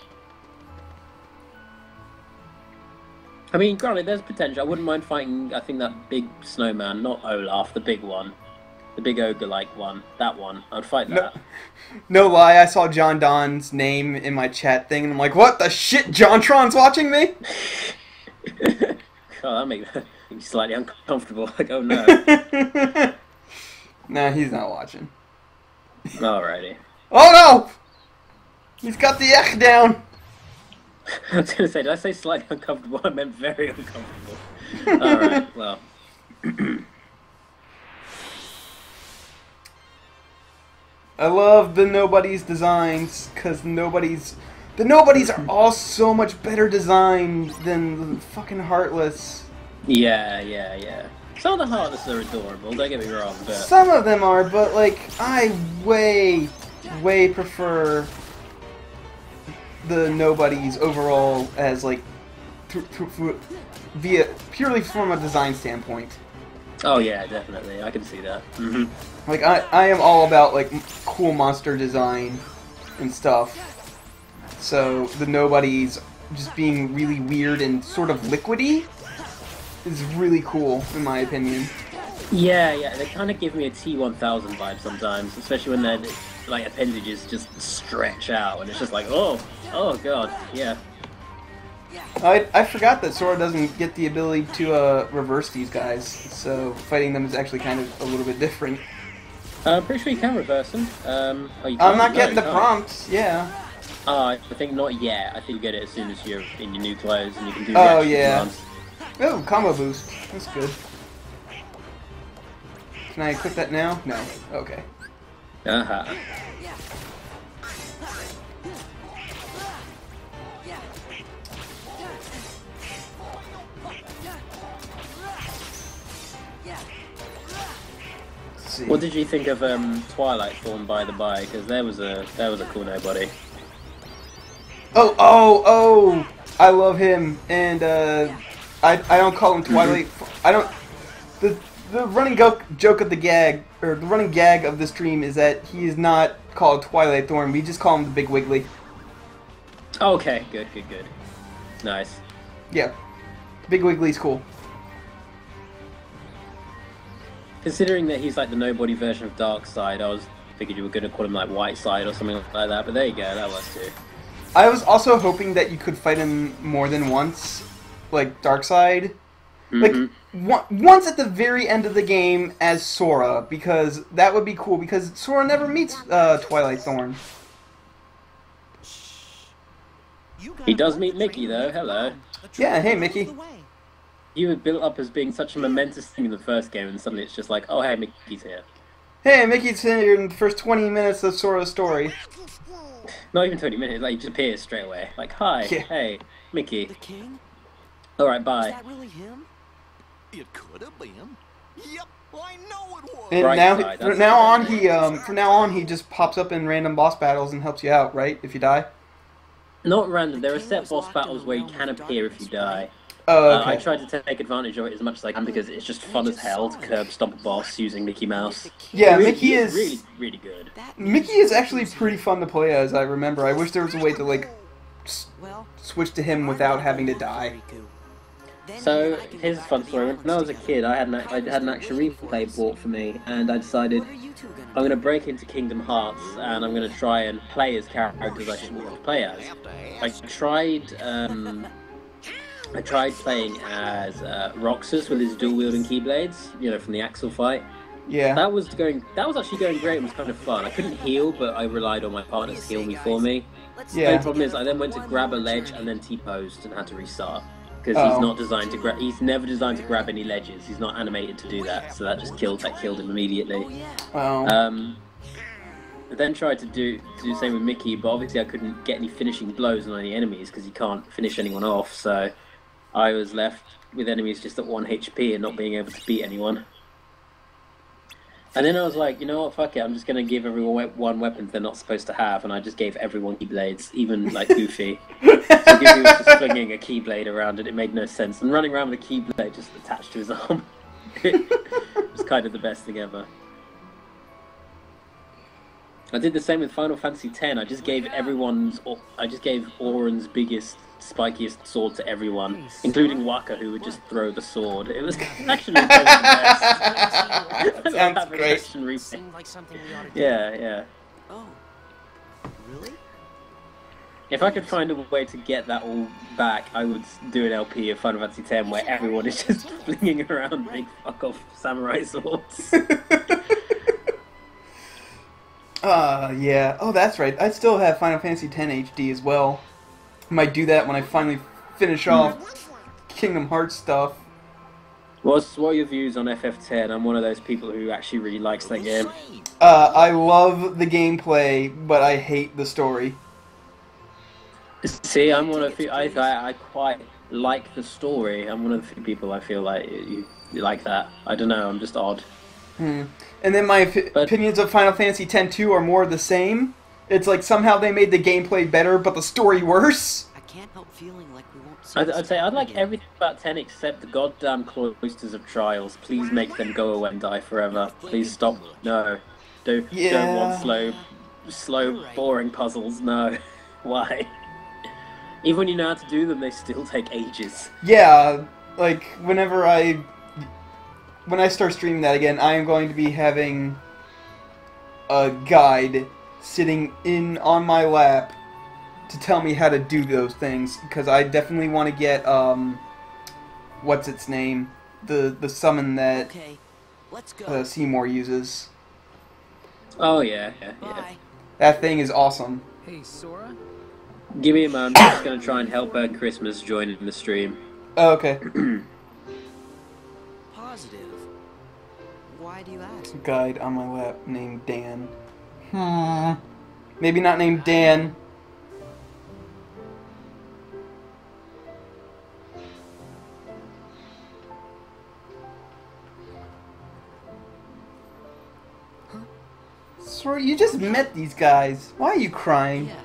I mean, granted, there's potential. I wouldn't mind fighting, I think, that big snowman, not Olaf, the big one. The big ogre-like one. That one. I'd fight that. No lie, I saw John Don's name in my chat thing, and I'm like, what the shit, JonTron's watching me? Oh, that makes me slightly uncomfortable. Like, oh no. Nah, he's not watching. Alrighty. Oh no! He's got the X down! I was gonna say, did I say slightly uncomfortable? I meant very uncomfortable. Alright, well. I love the Nobody's designs, because the Nobodies are all so much better designed than the fucking Heartless. Yeah. Some of the Heartless are adorable, don't get me wrong, but... Some of them are, but, like, I way prefer the Nobodies overall as, like, purely from a design standpoint. Oh yeah, definitely. I can see that. Mm-hmm. Like, I am all about, like, cool monster design and stuff. So, the Nobodies just being really weird and sort of liquidy is really cool, in my opinion. Yeah, they kind of give me a T-1000 vibe sometimes, especially when their, like, appendages just stretch out, and it's just like, oh god, yeah. I forgot that Sora doesn't get the ability to reverse these guys, so fighting them is actually kind of a little bit different. I'm pretty sure you can reverse them. I'm not getting the prompts, yeah. I think not yet. I think you get it as soon as you're in your new clothes and you can do the action commands. Oh, combo boost. That's good. Can I equip that now? No. Okay. Uh-huh. What did you think of Twilight Thorn, by the by? Because there was a cool nobody. Oh! I love him, and I don't call him Twilight. I don't. The running joke of the gag, or the running gag of the stream, is that he is not called Twilight Thorn. We just call him the Big Wiggly. Okay, good. Nice. Yeah, Big Wiggly's cool. Considering that he's like the nobody version of Darkseid, I was figured you were going to call him like Whiteside or something like that, but there you go, that works too. I was also hoping that you could fight him more than once, like Darkseid. Like, once at the very end of the game as Sora, because that would be cool, because Sora never meets Twilight Thorn. He does meet Mickey, though. Hello. Yeah, hey, Mickey. You were built up as being such a momentous thing in the first game, and suddenly it's just like, oh, hey, Mickey's here. Hey, Mickey's here in the first 20 minutes of Sora's story. Not even 20 minutes, like, he just appears straight away. Like, hi, Yeah. hey, Mickey. The king? Alright, bye. Is that really him? It could have been. Yep, I know it was. And Bright now, side, from that's now on, the from now on, he just pops up in random boss battles and helps you out, right? If you die. Not random, there are set boss battles where you can appear if you die. Oh, okay. I tried to take advantage of it as much as I can because it's just fun as hell to curb stomp a boss using Mickey Mouse. Yeah, Really- Mickey he's is really, really good. Mickey is actually pretty fun to play as. I remember. I wish there was a way to like switch to him without having to die. So, here's a fun story. When I was a kid, I had an action replay bought for me, and I decided I'm going to break into Kingdom Hearts, and I'm going to try and play as characters I should want to play as. I tried playing as Roxas with his dual-wielding Keyblades, you know, from the Axel fight. Yeah. That was actually going great. It was kind of fun. I couldn't heal, but I relied on my partner to heal me for me. The only Yeah. problem is I then went to grab a ledge and then T-posed and had to restart. Because Oh. he's not designed to grab. He's never designed to grab any ledges. He's not animated to do that. So that just killed him immediately. Well. I then tried to do the same with Mickey, but obviously I couldn't get any finishing blows on any enemies because you can't finish anyone off. So I was left with enemies just at 1 HP and not being able to beat anyone. And then I was like, you know what, fuck it, I'm just going to give everyone one weapon they're not supposed to have, and I just gave everyone Keyblades, even, like, Goofy. So Goofy was just flinging a Keyblade around, and it made no sense. And running around with a Keyblade just attached to his arm. It was kind of the best thing ever. I did the same with Final Fantasy X. I just gave Auron's biggest, spikiest sword to everyone, including Waka, who would just throw the sword. It was actually the best. Sounds great. Seemed like something we ought to do. Yeah. Oh, really? If I could find a way to get that all back, I would do an LP of Final Fantasy X where everyone is just flinging around big fuck-off samurai swords. Yeah. Oh, that's right. I still have Final Fantasy X HD as well. Might do that when I finally finish off Kingdom Hearts stuff. What are your views on FF10? I'm one of those people who actually really likes that game. I love the gameplay, but I hate the story. See, I'm one of the few, I quite like the story. I'm one of the few people I feel like you like that. I don't know, I'm just odd. And then my opinions of Final Fantasy X-2 are more the same. It's like somehow they made the gameplay better, but the story worse. I can't help feeling like we won't see I'd say I'd like everything about 10 except the goddamn cloisters of trials. Please make them go away and die forever. Please stop. No. Don't want slow, boring puzzles. No. Why? Even when you know how to do them, they still take ages. Yeah, like when I start streaming that again, I am going to be having a guide sitting on my lap to tell me how to do those things, because I definitely want to get what's its name, the summon that let's go. Seymour uses. Oh yeah. That thing is awesome. Hey, Sora? Give me a moment. I'm just gonna try and help Christmas join in the stream. Oh, okay. Positive. Why do you ask? Guide on my lap named Dan. Maybe not named Dan. Sora, you just met these guys. Why are you crying? Yeah.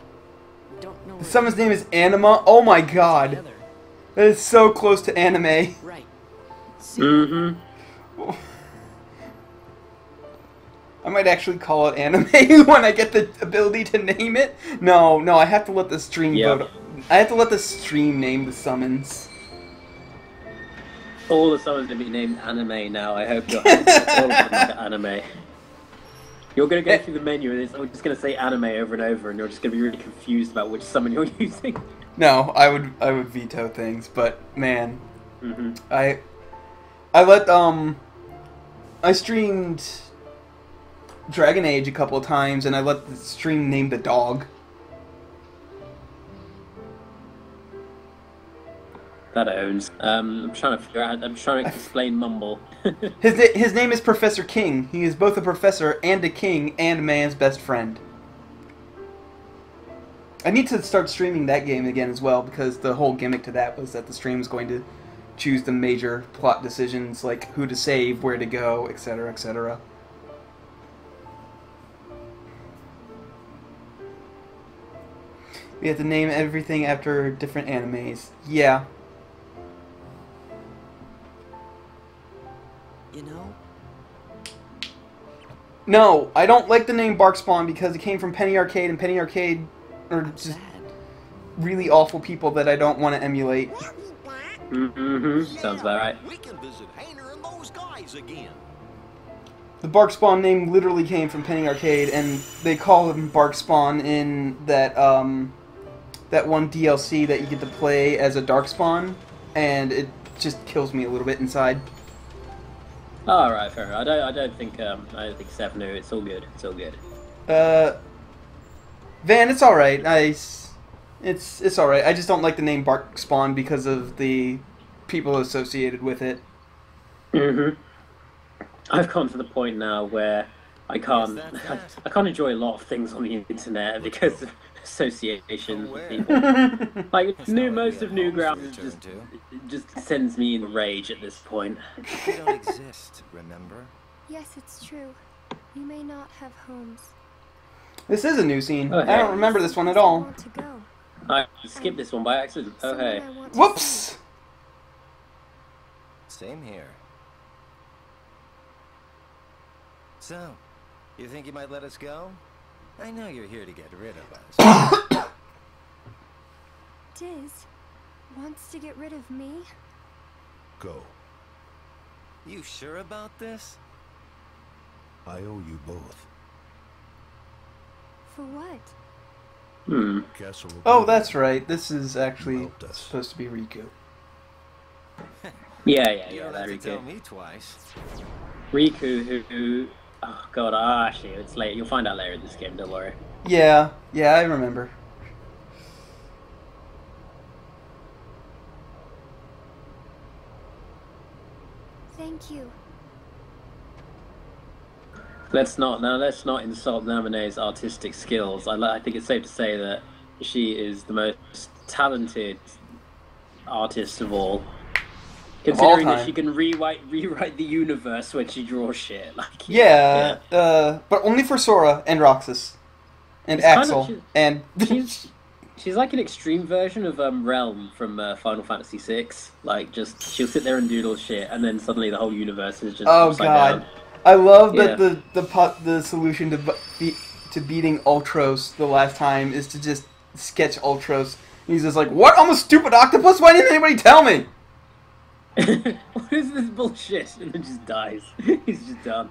Don't know. Someone's name is Anima? Oh my god. That is so close to anime. Right. Mm-hmm. I might actually call it anime when I get the ability to name it. No, I have to let the stream vote. I have to let the stream name the summons. All the summons to be named anime now. I hope you're happy with all of them like anime. You're going to go through the menu and it's just going to say anime over and over, and you're just going to be really confused about which summon you're using. No, I would veto things, but man, Mm-hmm. I streamed Dragon Age a couple of times, and I let the stream name the dog. That owns. I'm trying to figure out. I'm trying to explain Mumble. His name is Professor King. He is both a professor and a king and man's best friend. I need to start streaming that game again as well, because the whole gimmick to that was that the stream was going to choose the major plot decisions, like who to save, where to go, etc., etc. We have to name everything after different animes. Yeah. You know? No, I don't like the name Barkspawn because it came from Penny Arcade, and Penny Arcade are just really awful people that I don't want to emulate. Mm-hmm. Sounds about right. We can visit Hayner and those guys again. The Barkspawn name literally came from Penny Arcade, and they call him Barkspawn in that that one DLC that you get to play as a Darkspawn, and it just kills me a little bit inside. All right, fair. I don't think Seth knew. It's all good. It's all good. Van, it's all right. It's all right. I just don't like the name Barkspawn because of the people associated with it. Mm-hmm. I've come to the point now where I can't enjoy a lot of things on the internet because of associations with people. Like most of Newgrounds just sends me in rage at this point. We don't exist, remember? Yes, it's true. You may not have homes. This is a new scene. Okay. I don't remember this one at all. Want to go. I skipped this one by accident. Oh Someone hey. I want to Whoops! see. Same here. So, you think you might let us go? I know you're here to get rid of us. Diz wants to get rid of me? Go. You sure about this? I owe you both. For what? Castle will Oh, be that's right. This is actually helped us. supposed to be Riku. Yeah, You don't have that to tell Riku. me twice. Riku, who oh god, actually, it's late. You'll find out later in this game. Don't worry. Yeah, I remember. Thank you. Let's not insult Namine's artistic skills. I think it's safe to say that she is the most talented artist of all. Considering that time. she can rewrite the universe when she draws shit. Like Yeah, but only for Sora and Roxas and It's kind of- Axel she's- and She's like an extreme version of Realm from Final Fantasy VI. Like, just she'll sit there and doodle shit, and then suddenly the whole universe is just oh upside god, down. I love that Yeah. the solution to beating Ultros the last time is to just sketch Ultros. And he's just like, what? I'm a stupid octopus. Why didn't anybody tell me? What is this bullshit? And then just dies. He's just done.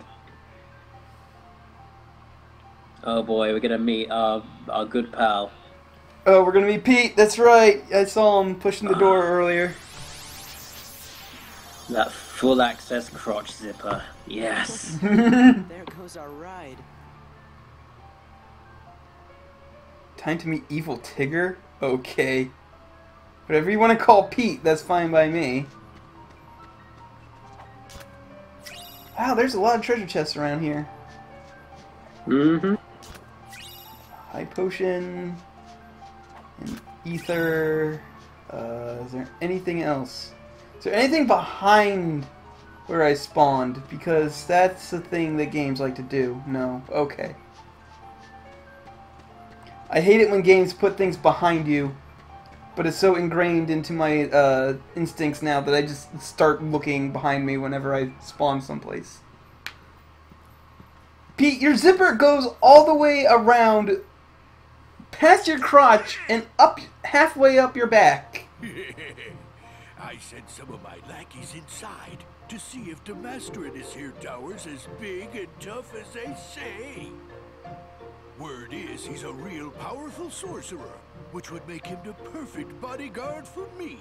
Oh boy, we're gonna meet our good pal. Oh, we're gonna meet Pete. That's right. I saw him pushing the door earlier. That full access crotch zipper. Yes. There goes our ride. Time to meet Evil Tigger? Okay. Whatever you want to call Pete, that's fine by me. Wow, there's a lot of treasure chests around here. Mm-hmm. High potion. And ether. Is there anything else? Is there anything behind where I spawned? Because that's the thing that games like to do. No. Okay. I hate it when games put things behind you, but it's so ingrained into my instincts now that I just start looking behind me whenever I spawn someplace. Pete, your zipper goes all the way around past your crotch and up halfway up your back. I sent some of my lackeys inside to see if the master in this here tower's as big and tough as they say. Word is he's a real powerful sorcerer, which would make him the perfect bodyguard for me.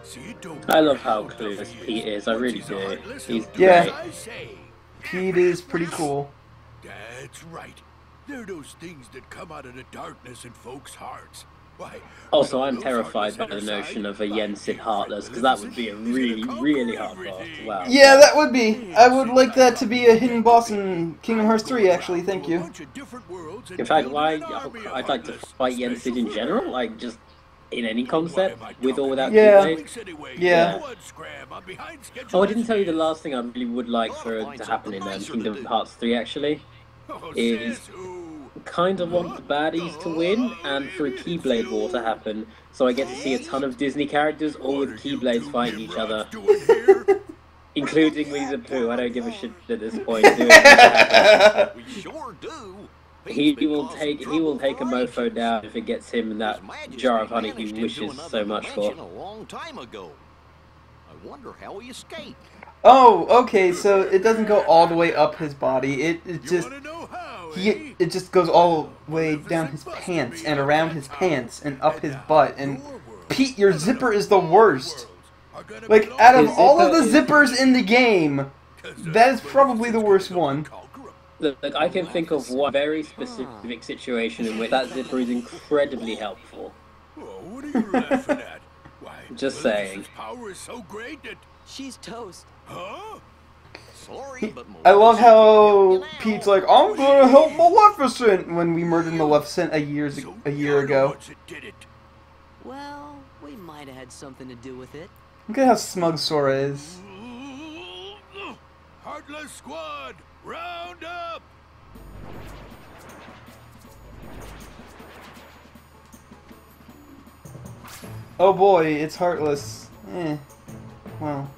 See, it don't I love matter how tough clueless he Pete is. I once really he's a do. heartless, He's he'll do Yeah. as I say. Pete is pretty cool. That's right. They're those things that come out of the darkness in folks' hearts. Also, I'm terrified by the notion of a Yensid Heartless, because that would be a really, really hard boss. Wow. Yeah, that would be. I would like that to be a hidden boss in Kingdom Hearts 3, actually. Thank you. In fact, I'd like to fight Yensid in general, like, just in any concept, with or without Keyblade. Yeah. Oh, I didn't tell you the last thing I really would like for to happen in Kingdom Hearts 3, actually, is kind of want the baddies to win and for a Keyblade War to happen, so I get to see a ton of Disney characters all with Keyblades fighting each other, including Winnie the Pooh. I don't give a shit at this point. We sure do. He will take a mofo down if it gets him that jar of honey he wishes so much for. A long time ago. I wonder how he escaped. Oh, okay, so it doesn't go all the way up his body. It just goes all the way down his pants and around his pants and up his butt. And Pete, your zipper is the worst. Like, out of all of the zippers in the game, that is probably the worst one. Look, I can think of one very specific situation in which that zipper is incredibly helpful. What are you laughing at? Just saying. Power is so great that She's toast. Huh? Sorry, but I love how Pete's like, I'm gonna help Maleficent when we murdered Maleficent a year ago. Well, we might have had something to do with it. Look at how smug Sora is. Heartless Squad, round up! Oh boy, it's Heartless. Well.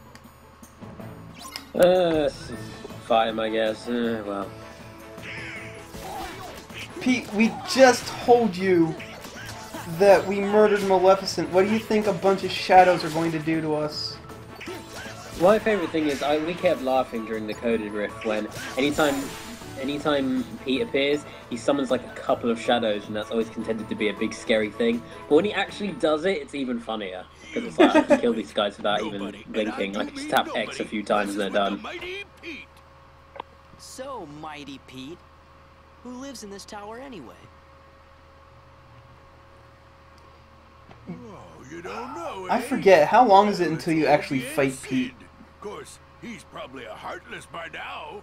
Fight him, I guess. Well. Pete, we just told you that we murdered Maleficent. What do you think a bunch of shadows are going to do to us? My favourite thing is, we kept laughing during the Coded Rift when anytime Pete appears, he summons like a couple of shadows, and that's always contended to be a big scary thing. But when he actually does it, it's even funnier. Because it's like, I can kill these guys without even blinking. I can just tap X a few times and they're done. So, Mighty Pete, who lives in this tower anyway? Oh, you don't know, I forget, how long is it until you actually fight Pete? Of course, he's probably a Heartless by now.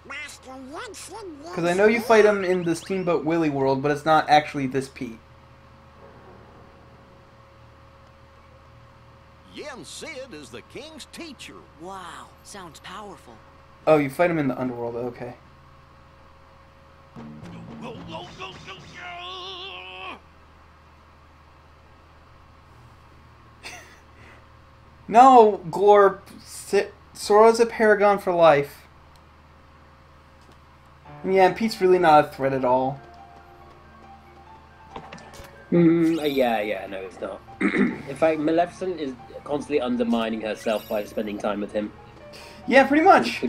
Because I know you fight him in the Steamboat Willie world, but it's not actually this Pete. Yen Sid is the king's teacher. Wow, sounds powerful. Oh, you fight him in the underworld, okay. No, Glorp, Sora's a paragon for life. Yeah, and Pete's really not a threat at all. Yeah, no, it's not. In fact, Maleficent is constantly undermining herself by spending time with him. Yeah, pretty much.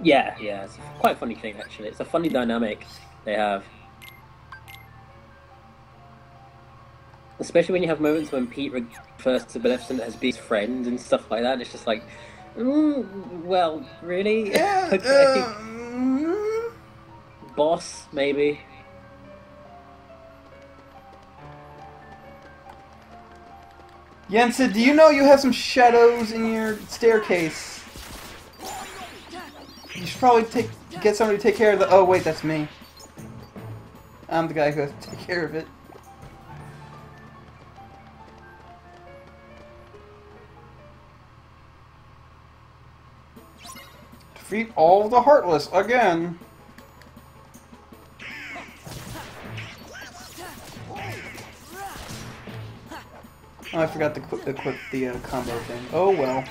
Yeah, it's quite a funny thing, actually. It's a funny dynamic they have. Especially when you have moments when Pete refers to Maleficent as being his friend and stuff like that, and it's just like, well, really? Yeah, okay. Boss, maybe. Yensid, do you know you have some shadows in your staircase? You should probably get somebody to take care of the... Oh, wait, that's me. I'm the guy who has to take care of it. Defeat all the Heartless again. Oh, I forgot to equip the combo thing. Oh well.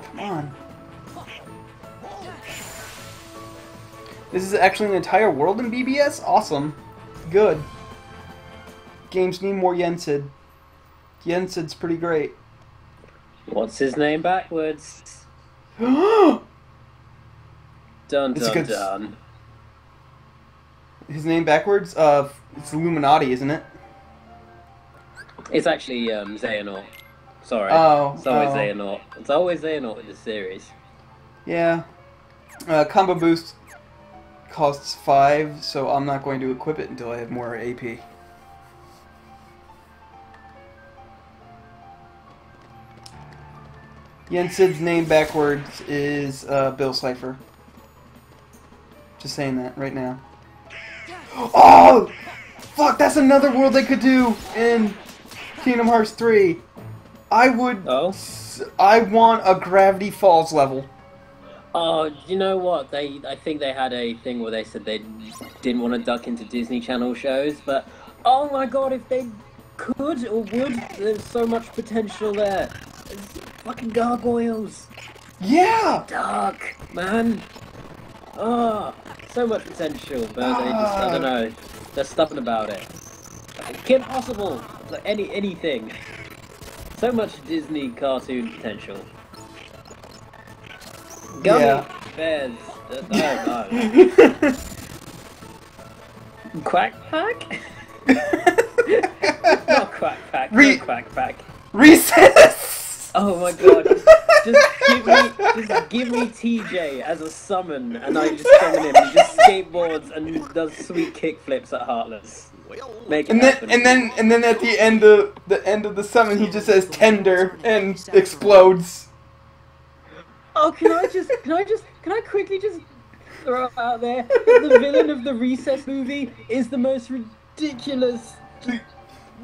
Come on. This is actually an entire world in BBS? Awesome. Good. Games need more Yensid. Yensid's pretty great. What's his name backwards? Dun dun dun. His name backwards? It's Illuminati, isn't it? It's actually Xehanort. Sorry. Oh. It's always Xehanort. It's always Xehanort in this series. Yeah. Combo boost costs 5, so I'm not going to equip it until I have more AP. Yensid's name backwards is Bill Cipher. Just saying that right now. Oh! Fuck, that's another world they could do in Kingdom Hearts 3. I would... Oh? I want a Gravity Falls level. Oh, you know what? I think they had a thing where they said they didn't want to duck into Disney Channel shows, but oh my god, if they could or would, there's so much potential there. There's fucking gargoyles. Yeah! Dark, man. Oh, so much potential, but they just, I don't know, they're stubborn about it. Like, Kim Possible, like anything. So much Disney cartoon potential. Gummy bears. No. Quack Pack? Not Quack Pack. No Quack Pack. Recess! Oh my god. Just give me TJ as a summon, and I just summon him. He just skateboards and does sweet kickflips at Heartless. Make it happen. And then at the end of the summon, he just says tender and explodes. Oh, can I quickly just throw it out there? The villain of the Recess movie is the most ridiculous.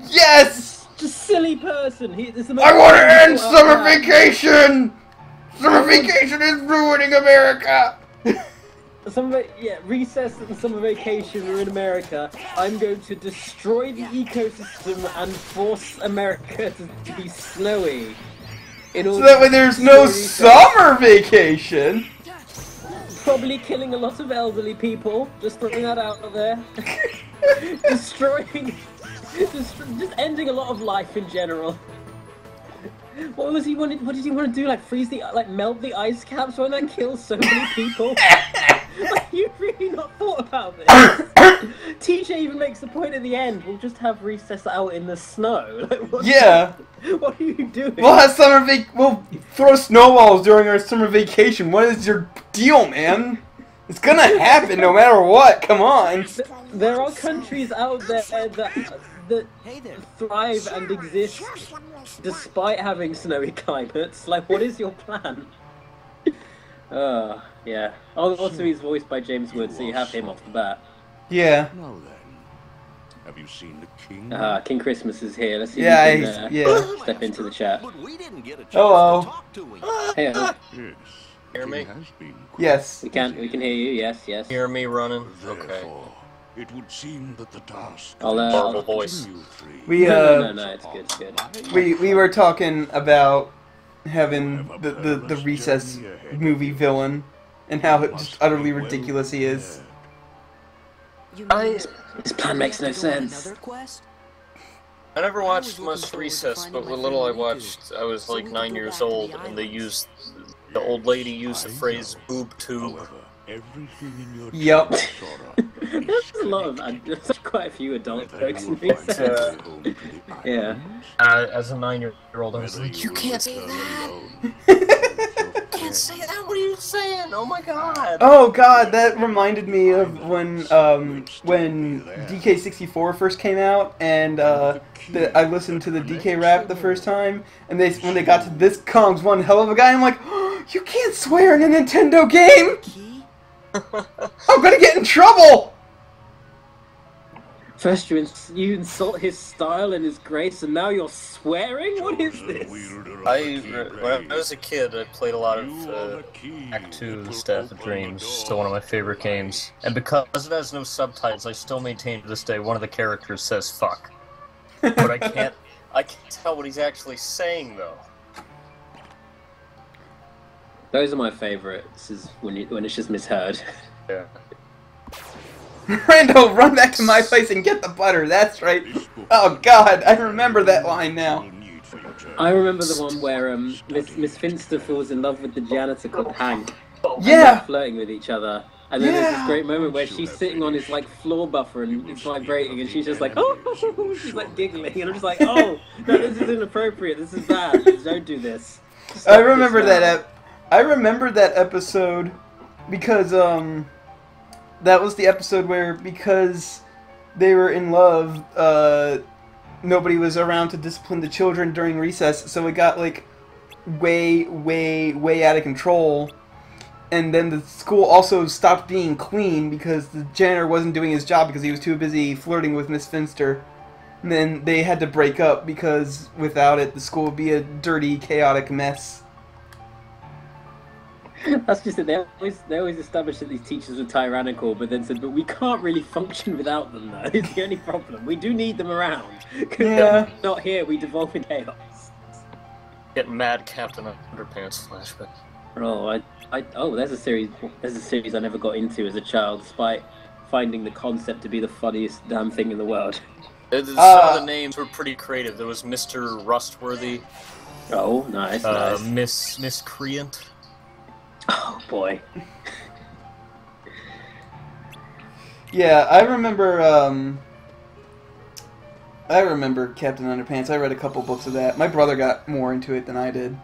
Yes! Just silly person. Is the most I want to end summer vacation! Summer vacation is ruining America! Recess and summer vacation are in America. I'm going to destroy the ecosystem and force America to be snowy. So that way there's no summer vacation! Probably killing a lot of elderly people. Just throwing that out there. Destroying... Just ending a lot of life in general. What did he want to do? Like melt the ice caps when that kills so many people? Like, you've really not thought about this. TJ even makes the point at the end. We'll just have Recess out in the snow. Like, what are you doing? We'll throw snowballs during our summer vacation. What is your deal, man? It's gonna happen no matter what. Come on. There are countries out there that thrive and exist despite having snowy climates. Like, what is your plan? Yeah. Also, he's voiced by James Woods, so you have him off the bat. Yeah. Now then, have you seen the king? King Christmas is here. Let's see if he can step into the chat. Hello. Hey. Yes. Hear me? Yes. We can hear you. Yes. Hear me running? Okay. Therefore, it would seem that the task. Marvel voice. No, it's good. We were talking about having the Recess movie villain and how just utterly ridiculous he is. This plan makes no sense. I never watched much Recess, but what little I watched, I was like 9 years old, and the old lady used the phrase boob tube. Yep. There's quite a few adult jokes in Recess. Yeah. As a 9-year-old, I was like, you can't say that! You can't say that! What are you saying? Oh my god! Oh god, that reminded me of when DK64 first came out, and I listened to the DK rap the first time, and when they got to this Kong's one hell of a guy, I'm like, oh, you can't swear in a Nintendo game! I'm gonna get in trouble! First you insult his style and his grace, and now you're swearing? What is this? When I was a kid, I played a lot of Act 2 Staff of Dreams, still one of my favorite games. And because it has no subtitles, I still maintain to this day one of the characters says fuck. But I can't tell what he's actually saying, though. Those are my favorites, is when it's just misheard. Yeah. Randall, run back to my place and get the butter, that's right. Oh god, I remember that line now. I remember the one where Miss Finster falls in love with the janitor called Hank. Yeah! Flirting with each other. And then there's this great moment where she's sitting on his like floor buffer and it's vibrating, and she's just like, oh, she's like giggling, and I'm just like, oh, no, this is inappropriate. This is bad. Don't do this. I remember that. I remember that episode because that was the episode where because they were in love, nobody was around to discipline the children during recess, so it got like way out of control. And then the school also stopped being clean because the janitor wasn't doing his job because he was too busy flirting with Miss Finster. And then they had to break up because without it, the school would be a dirty, chaotic mess. That's just it. They always established that these teachers were tyrannical, but then said, but we can't really function without them, though. It's the only problem. We do need them around. Because they're not here, we devolve in chaos. Get mad Captain Underpants flashback. Oh, there's a series I never got into as a child, despite finding the concept to be the funniest damn thing in the world. Some of the names were pretty creative. There was Mr. Rustworthy. Oh, nice. Miscreant. Oh boy. Yeah, I remember Captain Underpants. I read a couple books of that. My brother got more into it than I did.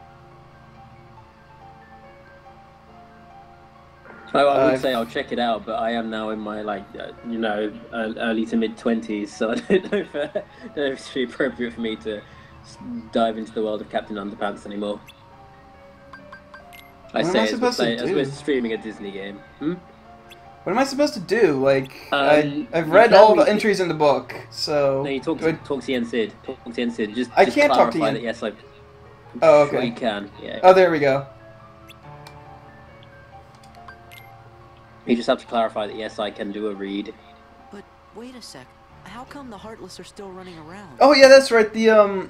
I would say I'll check it out, but I am now in my early to mid 20s, so I don't know if it's really appropriate for me to dive into the world of Captain Underpants anymore. We're streaming a Disney game. What am I supposed to do? Like, I've read all the entries in the book, so... No, you talk to Yen Sid. Just I can't talk to Yen. That, yes, like... Oh, okay. Sure you can, yeah. Oh, there we go. You just have to clarify that, yes, I can do a read. But wait a sec. How come the Heartless are still running around? Oh, yeah, that's right. Your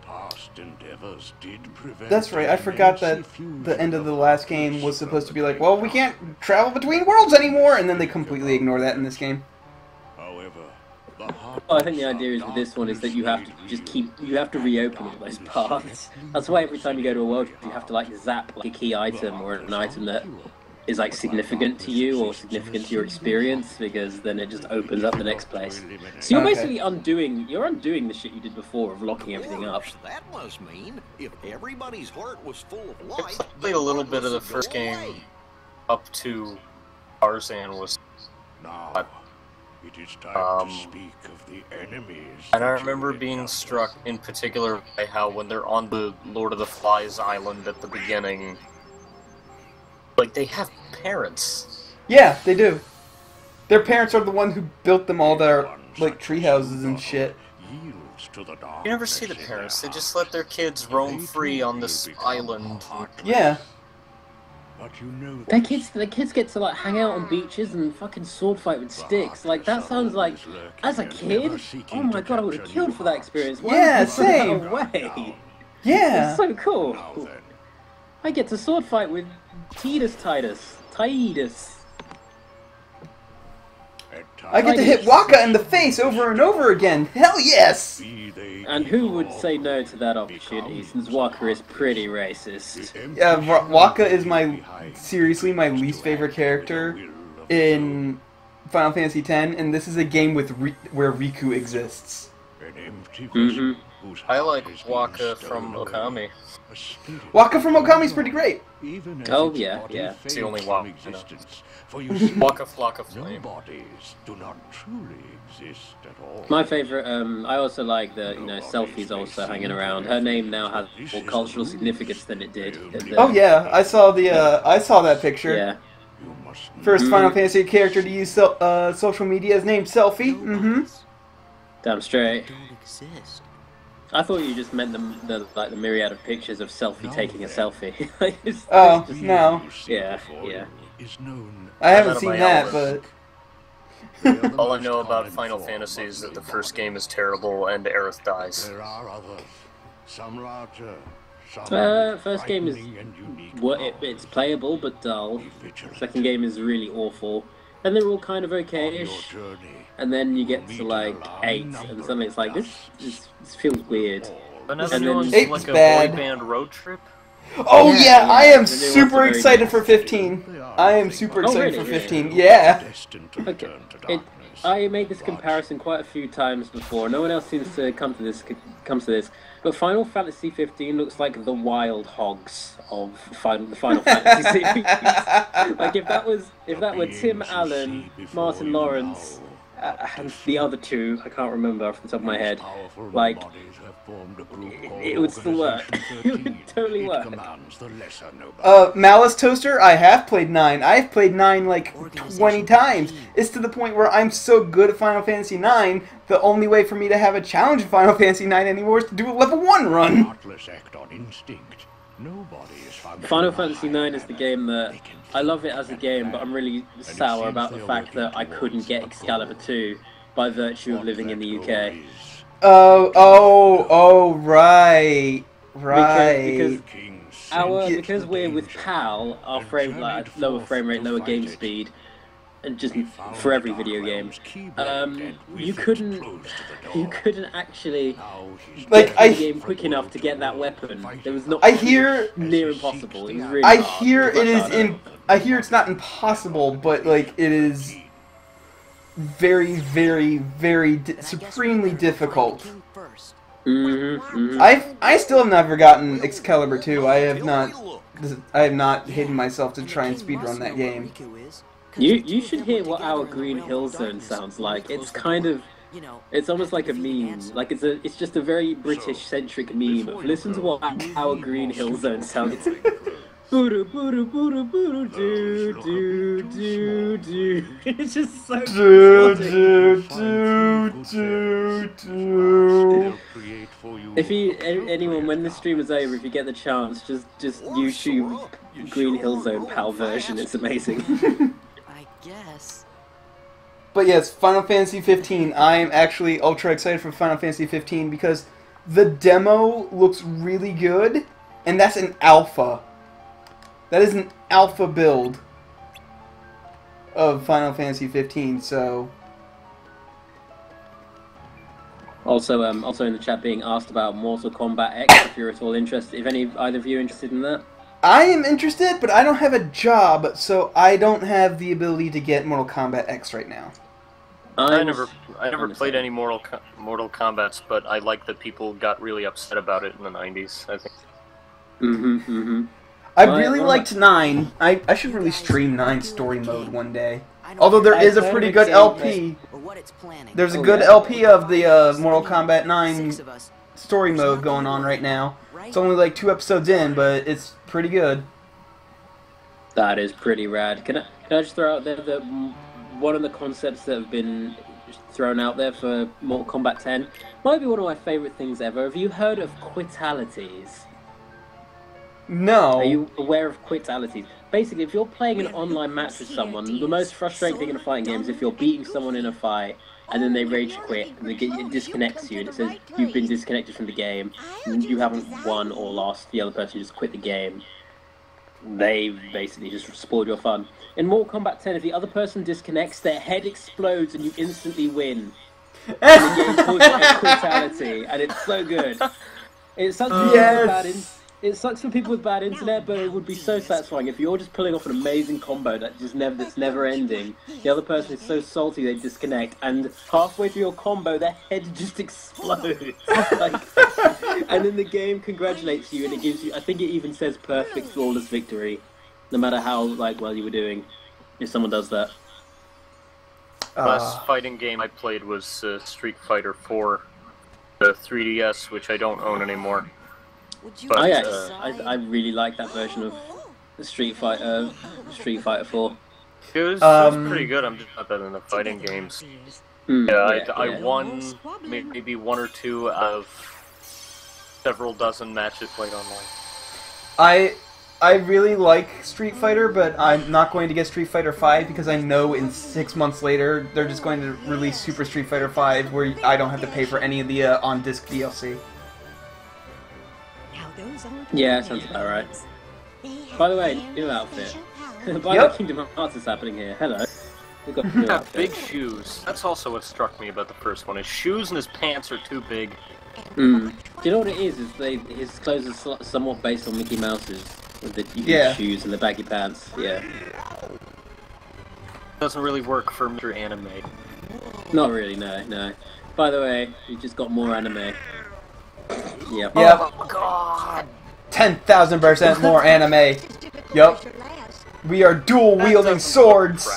past endeavors did prevent... That's right. I forgot that the end of the last game was supposed to be like, well, we can't travel between worlds anymore, and then they completely ignore that in this game. However, I think the idea is with this one is that you have to you have to reopen all those paths. That's why every time you go to a world, you have to like zap like a key item or an item that is like significant to you or significant to your experience, because then it just opens up the next place. So you're basically undoing the shit you did before of locking everything up. That must mean if everybody's heart was full of light. I played a little bit of the first game up to Tarzan was. Now, it is time to speak of the enemies. And I remember being struck in particular by how when they're on the Lord of the Flies island at the beginning, like, they have parents. Yeah, they do. Their parents are the one who built them all their, like, tree houses and shit. You never see the parents. They just let their kids roam free on this island. Yeah. The kids get to, like, hang out on beaches and fucking sword fight with sticks. Like, that sounds like, as a kid, oh my god, I would have killed for that experience. Why same. That away? Yeah. It's so cool. I get to sword fight with Titus. I get to hit Waka in the face over and over again. Hell yes! And who would say no to that opportunity, since Waka is pretty racist? Yeah, Waka is seriously my least favorite character in Final Fantasy X, and this is a game with where Riku exists. I like Waka from Okami. Waka from Okami's pretty great. Oh yeah, yeah. It's the only Waka. Waka Flocka Flame. Do not truly exist at all. My favorite. I also like the Selfie's also hanging around. Her name now has more cultural significance than it did. Oh yeah, I saw that picture. Yeah. First Final Fantasy character to use social media is named Selfie. Damn straight. I thought you just meant the myriad of pictures of Selfie taking a selfie. No. Yeah. I haven't seen that, but... All I know about Final Fantasy is that the first game is terrible and Aerith dies. There are others. Some larger, first game is... it's playable, but dull. Second game is really awful. And they're all kind of okay-ish. And then you get to like 8, and suddenly it's like, this feels weird. Another and one's then like a bad. boy band road trip? Oh yeah, I am the new ones are super very excited nice. for 15. I am super excited really? for 15. Yeah. Okay. I made this comparison quite a few times before. No one else seems to come to this. But Final Fantasy 15 looks like the wild hogs of the Final Fantasy series. Like if that were Tim Allen, Martin Lawrence, and the other two, I can't remember off the top of my head. Like it would still work. It would totally work. Malice Toaster, I have played 9. I've played 9 like 20 times. It's to the point where I'm so good at Final Fantasy 9, the only way for me to have a challenge in Final Fantasy 9 anymore is to do a level 1 run. Final Fantasy 9 is the game that I love it as a game, but I'm really sour about the fact that I couldn't get Excalibur 2 by virtue of living in the UK. Right. Because we're with PAL, our frame lower frame rate, lower game speed, and just for every video game, you couldn't actually get the game quick enough to get that weapon. There was not. I hear near impossible. It was really I hard. hear it is I hear it's not impossible, but like it is very, very, very supremely difficult. I still have never gotten Excalibur 2. I have not hidden myself to try and speedrun that game. You should hear what our Green Hill Zone sounds like. It's kind of, it's almost like a meme. Like it's just a very British-centric meme. Listen to what our Green Hill Zone sounds like. Boo boo boo boo do do do do. It's just so do. If anyone, when the stream is over, if you get the chance, just YouTube Green Hill Zone PAL version. It's amazing. I guess. But yes, Final Fantasy 15. I am actually ultra excited for Final Fantasy 15 because the demo looks really good, and that's an alpha. That is an alpha build of Final Fantasy 15, so... Also in the chat being asked about Mortal Kombat X, if you're at all interested, if either of you are interested in that? I am interested, but I don't have a job, so I don't have the ability to get Mortal Kombat X right now. I never played any Mortal Kombats, but I like that people got really upset about it in the 90s, I think. I really liked 9. I should really stream 9 story mode one day. Although there is a pretty good LP. There's a good LP of the Mortal Kombat 9 story mode going on right now. It's only like 2 episodes in, but it's pretty good. That is pretty rad. Can I just throw out there that one of the concepts that have been thrown out there for Mortal Kombat 10 might be one of my favourite things ever. Have you heard of quitalities? No. Are you aware of quitalities? Basically, if you're playing an online match with someone, the most frustrating thing in a fighting game is if you're beating someone in a fight and then they rage quit and it disconnects you and it says you've been disconnected from the game and you haven't won or lost, the other person just quit the game. They basically just spoiled your fun. In Mortal Kombat 10, if the other person disconnects, their head explodes and you instantly win. And the game calls it a quitality, and it's so good. It sucks for people with bad internet, but it would be so satisfying if you're just pulling off an amazing combo that's never ending. The other person is so salty they disconnect, and halfway through your combo, their head just explodes. And then the game congratulates you, and it gives you, I think it even says perfect flawless victory, no matter how well you were doing. If someone does that. Last fighting game I played was Street Fighter 4, the 3DS, which I don't own anymore. But I really like that version of the Street Fighter 4. It was pretty good. I'm just not that into fighting games. I won maybe 1 or 2 out of several dozen matches played online. I really like Street Fighter, but I'm not going to get Street Fighter 5 because I know in 6 months later they're just going to release Super Street Fighter 5 where I don't have to pay for any of the on-disc DLC. Yeah, sounds about right. By the way, new outfit. By the Kingdom Hearts is happening here. Hello. We've got new outfits. Big shoes. That's also what struck me about the first one. His shoes and his pants are too big. Do you know what it is? His clothes are somewhat based on Mickey Mouse's, with the shoes and the baggy pants. Yeah. Doesn't really work for Mr. Anime. Not really, no. By the way, you just got more anime. Yep. Oh god. 10,000% more anime. Yup. We are dual wielding swords.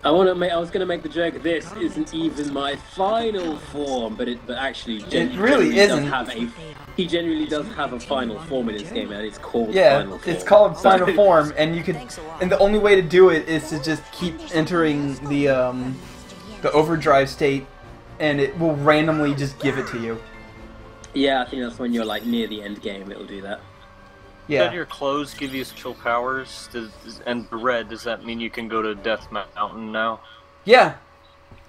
I was gonna make the joke. This isn't even my final form, but actually, it really isn't. He genuinely does have a final form in this game, and it's called Yeah, final form. it's called final form, and the only way to do it is to just keep entering the overdrive state, and it will randomly just give it to you. Yeah, I think that's when you're like near the end game. It'll do that. Yeah. Your clothes give you special powers, and red. Does that mean you can go to Death Mountain now? Yeah.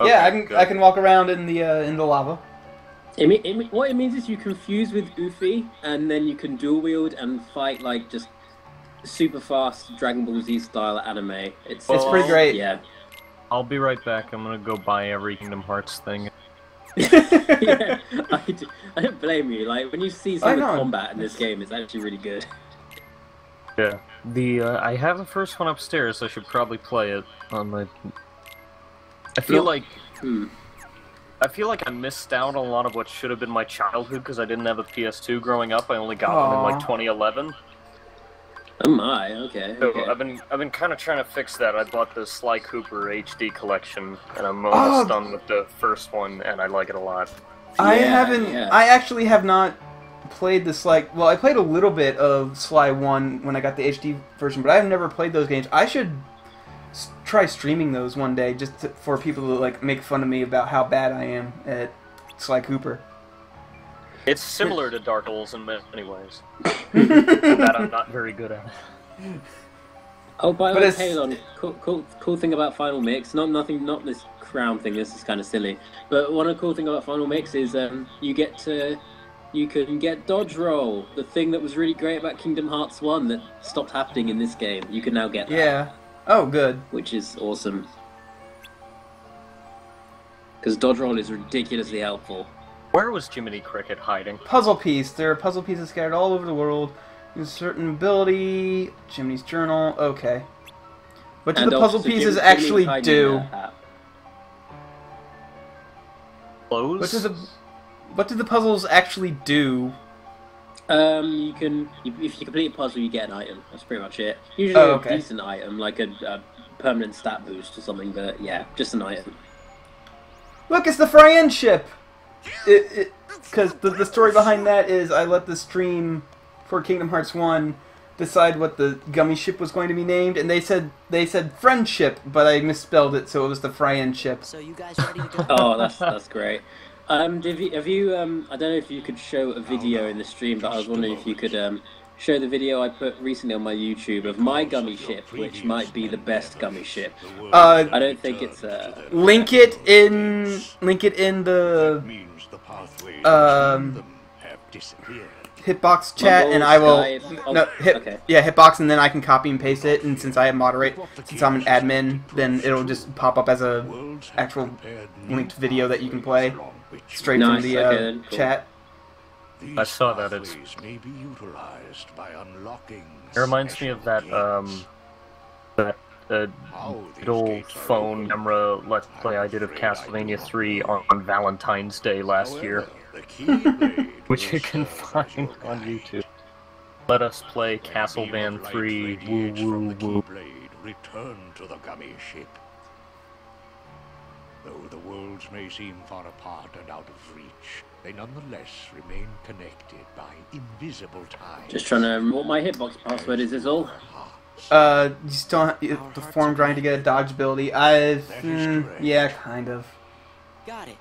Okay, yeah, I can walk around in the lava. What it means is you can fuse with Ufi, and then you can dual wield and fight like just super fast Dragon Ball Z style anime. It's pretty great. Yeah. I'll be right back. I'm gonna go buy every Kingdom Hearts thing. Yeah, I don't blame you. Like when you see some of the combat in this game, it's actually really good. Yeah. I have the first one upstairs. I should probably play it on my. I feel like I missed out on a lot of what should have been my childhood because I didn't have a PS2 growing up. I only got one in like 2011. Oh my, okay. So I've been kind of trying to fix that. I bought the Sly Cooper HD collection, and I'm almost done with the first one, and I like it a lot. I actually have not played the Sly. Well, I played a little bit of Sly 1 when I got the HD version, but I've never played those games. I should try streaming those one day, just for people to like make fun of me about how bad I am at Sly Cooper. It's similar to Dark Souls in many ways. That I'm not very good at. Oh, by the way, Kalon, cool thing about Final Mix, not this crown thing, this is kind of silly, but one of the cool thing about Final Mix is you can get dodge roll, the thing that was really great about Kingdom Hearts 1 that stopped happening in this game. You can now get that. Yeah. Oh, good. Which is awesome. Because dodge roll is ridiculously helpful. Where was Jiminy Cricket hiding? Puzzle piece. There are puzzle pieces scattered all over the world. Use a certain ability. Jiminy's journal. Okay. What do the puzzle pieces actually do? Close? What do the puzzles actually do? You can, if you complete a puzzle, you get an item. That's pretty much it. Usually a decent item, like a permanent stat boost or something, but yeah, just an item. Look, it's the Fryan ship! Because the story behind that is I let the stream for Kingdom Hearts 1 decide what the gummy ship was going to be named, and they said friendship, but I misspelled it, so it was the Fryan ship. So you guys ready to go? Oh, that's great. Have you I don't know if you could show a video in the stream, but I was wondering if you could show the video I put recently on my YouTube of my gummy ship, which might be the best gummy ship. I don't think it's link it in the hitbox chat, and I will hitbox, and then I can copy and paste it. And since I moderate, since I'm an admin, then it'll just pop up as a actual linked video that you can play straight from the chat. I saw that. It reminds me of that good old phone camera let's play I did of Castlevania 3 on Valentine's Day last year, which you can find on YouTube. Let us play Castlevania 3. Woo woo woo. Return to the gummy ship. Though the worlds may seem far apart and out of reach, they nonetheless remain connected by invisible ties. Just trying to remember what my hitbox password is all. You still have to form grind to get a dodge ability. Yeah, kind of. Got it.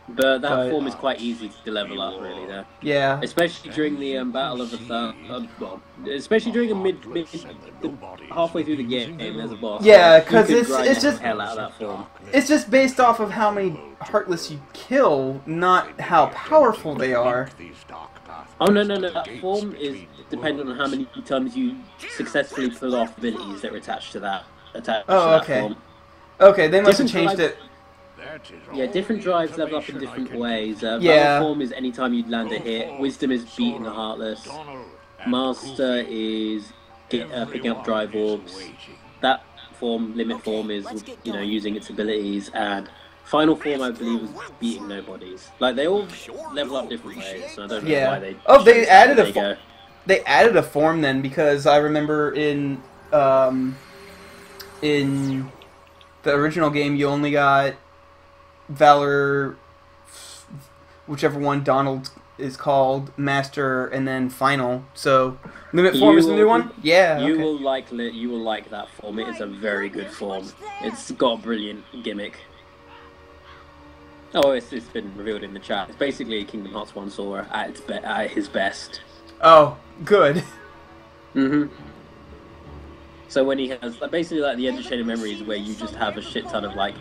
But that form is quite easy to level up, really, though. Yeah. Especially during the Battle of the especially during halfway through the game, there's a boss. Yeah, because it's just hell out of that form. It's just based off of how many Heartless you kill, not how powerful they are. Oh no! That form is dependent on how many times you successfully pull off abilities that are attached to that. Form. Okay, they must have changed it. Yeah, different drives level up in different ways. Yeah. Battle form is anytime you land a hit. Wisdom is beating the Heartless. Master is picking up drive orbs. That form, limit form, is using its abilities, and final form I believe is beating nobodies. Like they all level up different ways. So I don't know why they. Oh, they added a form. They added a form then, because I remember in the original game you only got Valor, whichever one Donald is called, Master, and then Final. So limit form is the new one. Yeah, you will like that form. It is a very good form. It's got a brilliant gimmick. Oh, it's been revealed in the chat. It's basically Kingdom Hearts 1 Sora at his best. Oh, good. So when he has basically like the End of Chain Memories, where you just have a shit ton of like.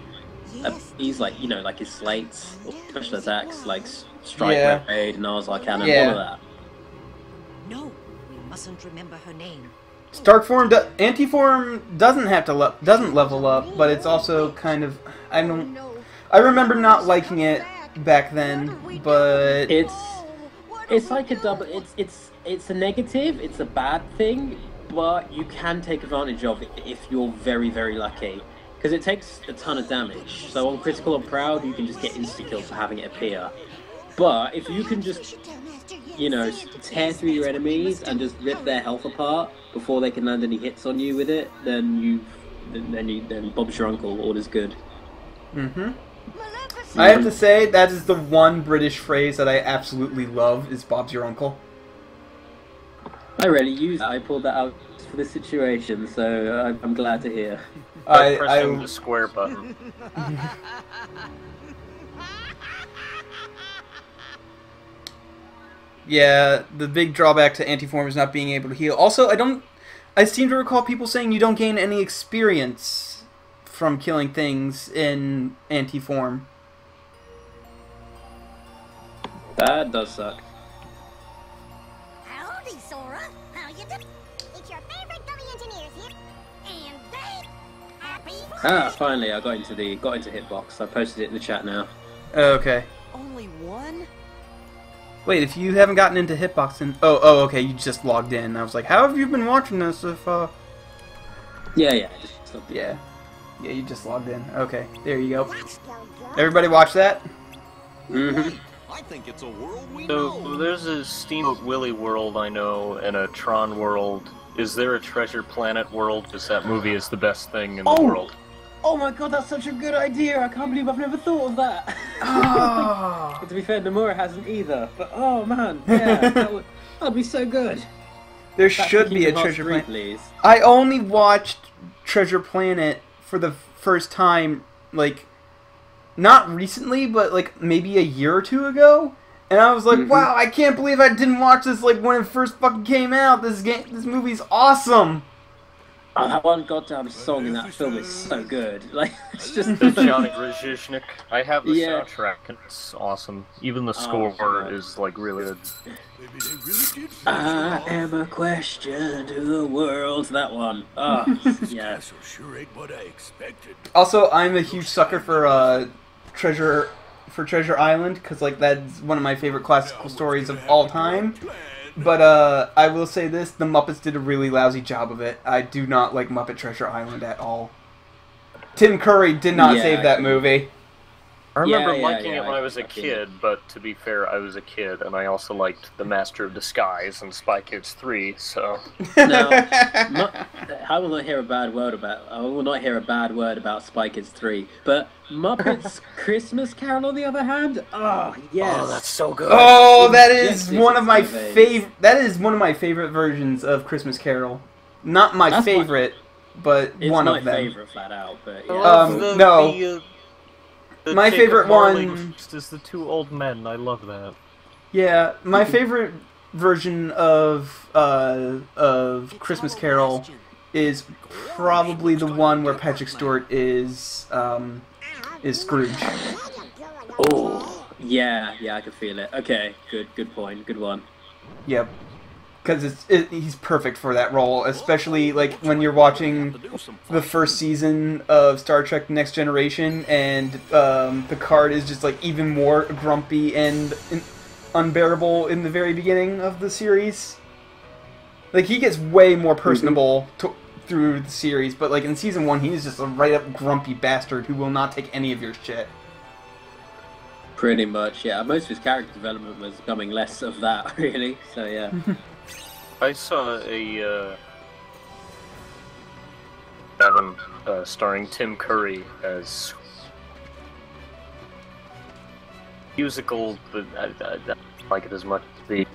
He's like, like his slates, or special attacks, like Strike Raid, Nars Arcanum, all of that. No, we mustn't remember her name. Stark form, anti-form doesn't have to doesn't level up, but it's also kind of I remember not liking it back then, but it's like a double. It's a negative. It's a bad thing, but you can take advantage of it if you're very, very lucky. Because it takes a ton of damage. So on Critical or Proud, you can just get insta-kills for having it appear. But if you can just, tear through your enemies and just rip their health apart before they can land any hits on you with it, then Bob's your uncle, all is good. I have to say, that is the one British phrase that I absolutely love, is Bob's your uncle. I rarely use it. I pulled that out for this situation, so I'm glad to hear. Pressing the square button. Yeah, the big drawback to anti-form is not being able to heal. Also, I seem to recall people saying you don't gain any experience from killing things in anti-form. That does suck. Howdy, Sora. How you doing? It's your favorite gummy engineers here, and they happy. Finally, I got into Hitbox. I posted it in the chat now. Okay. Only one? Wait, if you haven't gotten into Hitbox, then okay, you just logged in. I was like, how have you been watching this? If Yeah, you just logged in. Okay, there you go. Everybody watch that? I think it's a world we know. So there's a Steamboat Willie world I know, and a Tron world. Is there a Treasure Planet world? Because that movie is the best thing in the world. Oh my god, that's such a good idea! I can't believe I've never thought of that! But to be fair, Nomura hasn't either. But oh man, yeah, that'd be so good. There should be a Treasure Planet. Please. I only watched Treasure Planet for the first time, like, not recently, but like maybe a year or two ago. And I was like, wow, I can't believe I didn't watch this like when it first fucking came out. This movie's awesome. Oh, that one goddamn song in that film is so good. Like, it's just the Johnny Grzyznik. I have the soundtrack, and it's awesome. Even the score is like really good. I am a question to the world. That one. Oh, yeah. Sure ain't what I expected. Also, I'm a huge sucker for Treasure Island, because like that's one of my favorite classical stories of all time. But I will say this, the Muppets did a really lousy job of it. I do not like Muppet Treasure Island at all. Tim Curry did not save that movie. I remember liking it when I was a kid, but to be fair, I was a kid, and I also liked The Master of Disguise and Spy Kids 3, so... Now, I will not hear a bad word about Spy Kids 3, but Muppets Christmas Carol, on the other hand, oh, yes. Oh, that's so good. Oh, that is one of my favorite versions of Christmas Carol. Not my favorite, but one of them. It's my favorite, flat out, but yeah. No. My favorite one is the two old men. I love that. Yeah, my favorite version of Christmas Carol is probably the one where Patrick Stewart is Scrooge. Oh, yeah, I can feel it. Okay, good point, good one. Yep. because he's perfect for that role, especially like when you're watching the first season of Star Trek: Next Generation, and Picard is just like even more grumpy and unbearable in the very beginning of the series. Like he gets way more personable through the series, but like in season 1, he's just a right up grumpy bastard who will not take any of your shit. Pretty much, yeah. Most of his character development was becoming less of that, really. So yeah. I saw a Evan starring Tim Curry as musical, but I don't like it as much as the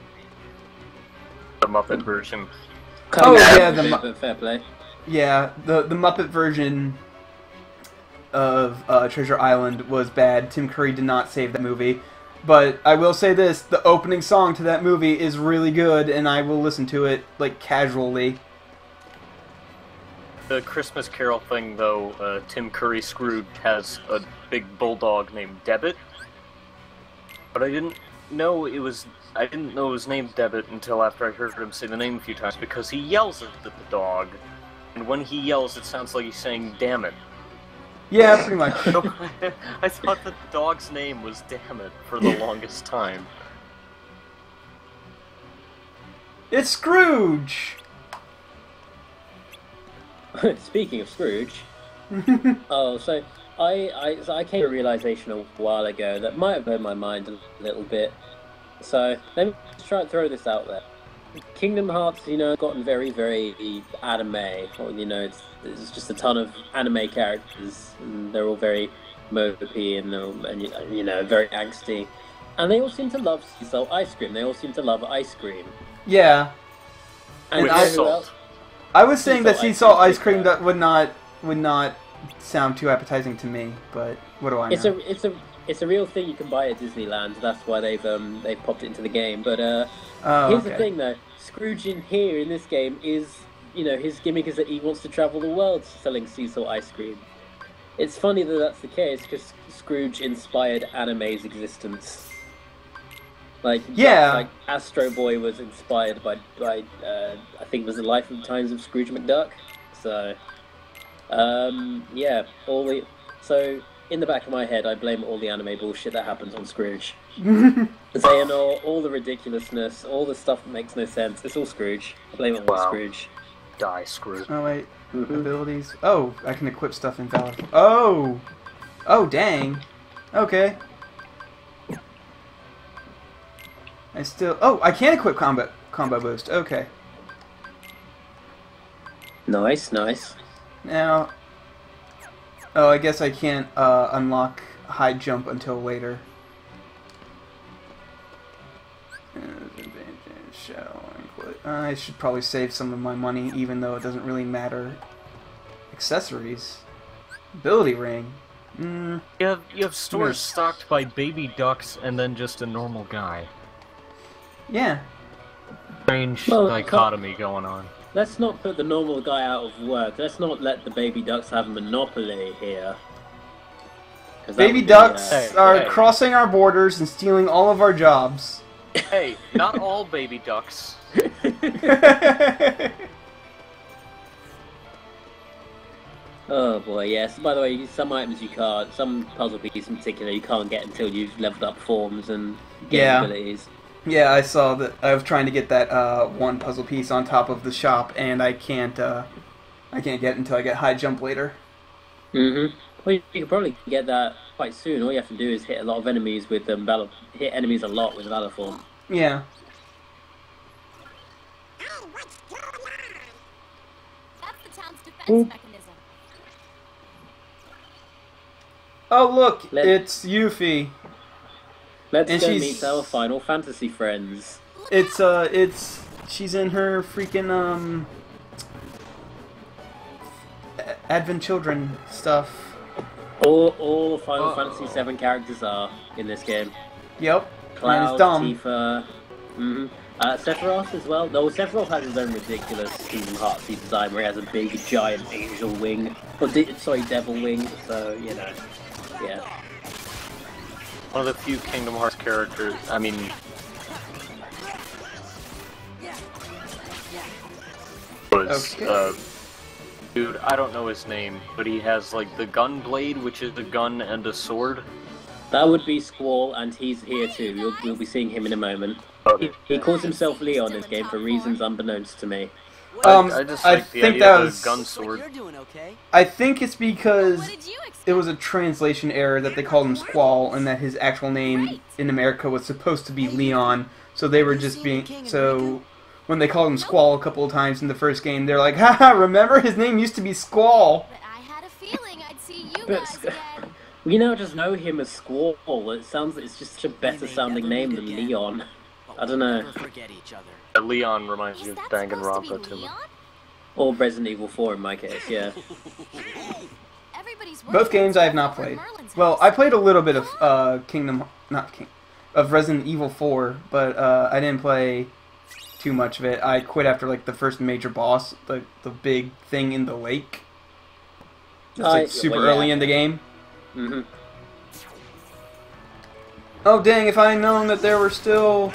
Muppet version. Oh yeah, fair play. Yeah, the Muppet version of Treasure Island was bad. Tim Curry did not save that movie. But I will say this, the opening song to that movie is really good, and I will listen to it, like, casually. The Christmas Carol thing, though, Tim Curry Scrooge has a big bulldog named Debbit. But I didn't know it was named Debbit until after I heard him say the name a few times, because he yells at the dog, and when he yells, it sounds like he's saying, "Damn it." Yeah, pretty much. I thought the dog's name was Damn It for the longest time. It's Scrooge! Speaking of Scrooge, so I came to a realization a while ago that might have blown my mind a little bit. So let me try and throw this out there. Kingdom Hearts, gotten very, very anime. Or, there's just a ton of anime characters, and they're all very mopey and very angsty. And they all seem to love sell ice cream. They all seem to love ice cream. Yeah. And I was saying that sea salt ice cream that would not sound too appetizing to me, but what do I know? It's a real thing you can buy at Disneyland. That's why they've popped it into the game. But here's the thing, though. Scrooge in this game is, his gimmick is that he wants to travel the world selling sea salt ice cream. It's funny that that's the case because Scrooge inspired anime's existence. Like Astro Boy was inspired by I think it was The Life and Times of Scrooge McDuck. So so in the back of my head, I blame all the anime bullshit that happens on Scrooge. Xehanort, all the ridiculousness, all the stuff that makes no sense. It's all Scrooge. I blame it all on Scrooge. Die, Scrooge. Oh, wait. Abilities. Oh, I can equip stuff in Valor. Oh! Oh, dang. Okay. Oh, I can equip combo boost. Okay. Nice. Now... Oh, I guess I can't unlock high jump until later. I should probably save some of my money, even though it doesn't really matter. Accessories. Ability ring. You have stores stocked by baby ducks and then just a normal guy. Yeah. Strange dichotomy going on. Let's not put the normal guy out of work. Let's not let the baby ducks have a monopoly here. Baby ducks are crossing our borders and stealing all of our jobs. Hey, not all baby ducks. Oh boy, yes. By the way, some items some puzzle pieces in particular, you can't get until you've leveled up forms and get abilities. Yeah, I saw that. I was trying to get that one puzzle piece on top of the shop, and I can't get it until I get high jump later. Well, you can probably get that quite soon. All you have to do is hit a lot of enemies with hit enemies a lot with Valor Form. Yeah. That's the town's defense mechanism. Oh look, it's Yuffie. Let's go meet our Final Fantasy friends. She's in her freaking Advent Children stuff. All Final Fantasy 7 characters are in this game. Yep. Cloud, Tifa, Sephiroth as well. No, Sephiroth has his own ridiculous Kingdom Hearts design where he has a big giant angel wing, devil wing. So yeah. One of the few Kingdom Hearts characters, Was dude, I don't know his name, but he has like the gun blade, which is a gun and a sword. That would be Squall, and he's here too. You'll be seeing him in a moment. He calls himself Leon in this game for reasons unbeknownst to me. I just like the idea of a gun sword. I think it's because it was a translation error that they called him Squall, and that his actual name in America was supposed to be Leon. So they were just being when they called him Squall a couple of times in the first game, they're like, haha, remember his name used to be Squall. But I had a feeling I'd see you But guys again. we now just know him as Squall. It sounds like it's just such a better sounding name than Leon. I don't know. Leon reminds me of Danganronpa to me. Or Resident Evil 4 in my case, yeah. Both games I have not played. Well, I played a little bit of of Resident Evil 4, but I didn't play too much of it. I quit after like the first major boss, the big thing in the lake. It's like super early in the game. Mm-hmm. Oh dang, if I had known that there were still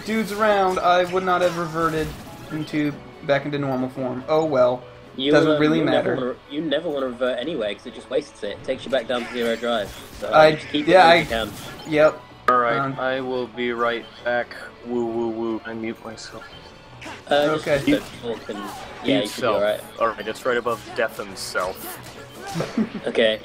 dudes around, I would not have reverted back into normal form. Oh well. Doesn't really matter. You never want to revert anyway, because it just wastes it. It takes you back down to 0 drive. So just keep Yep. Alright, I will be right back. Woo woo woo. I mute myself. Okay. Yeah, you should be alright. Alright, it's right above deafen self. Okay.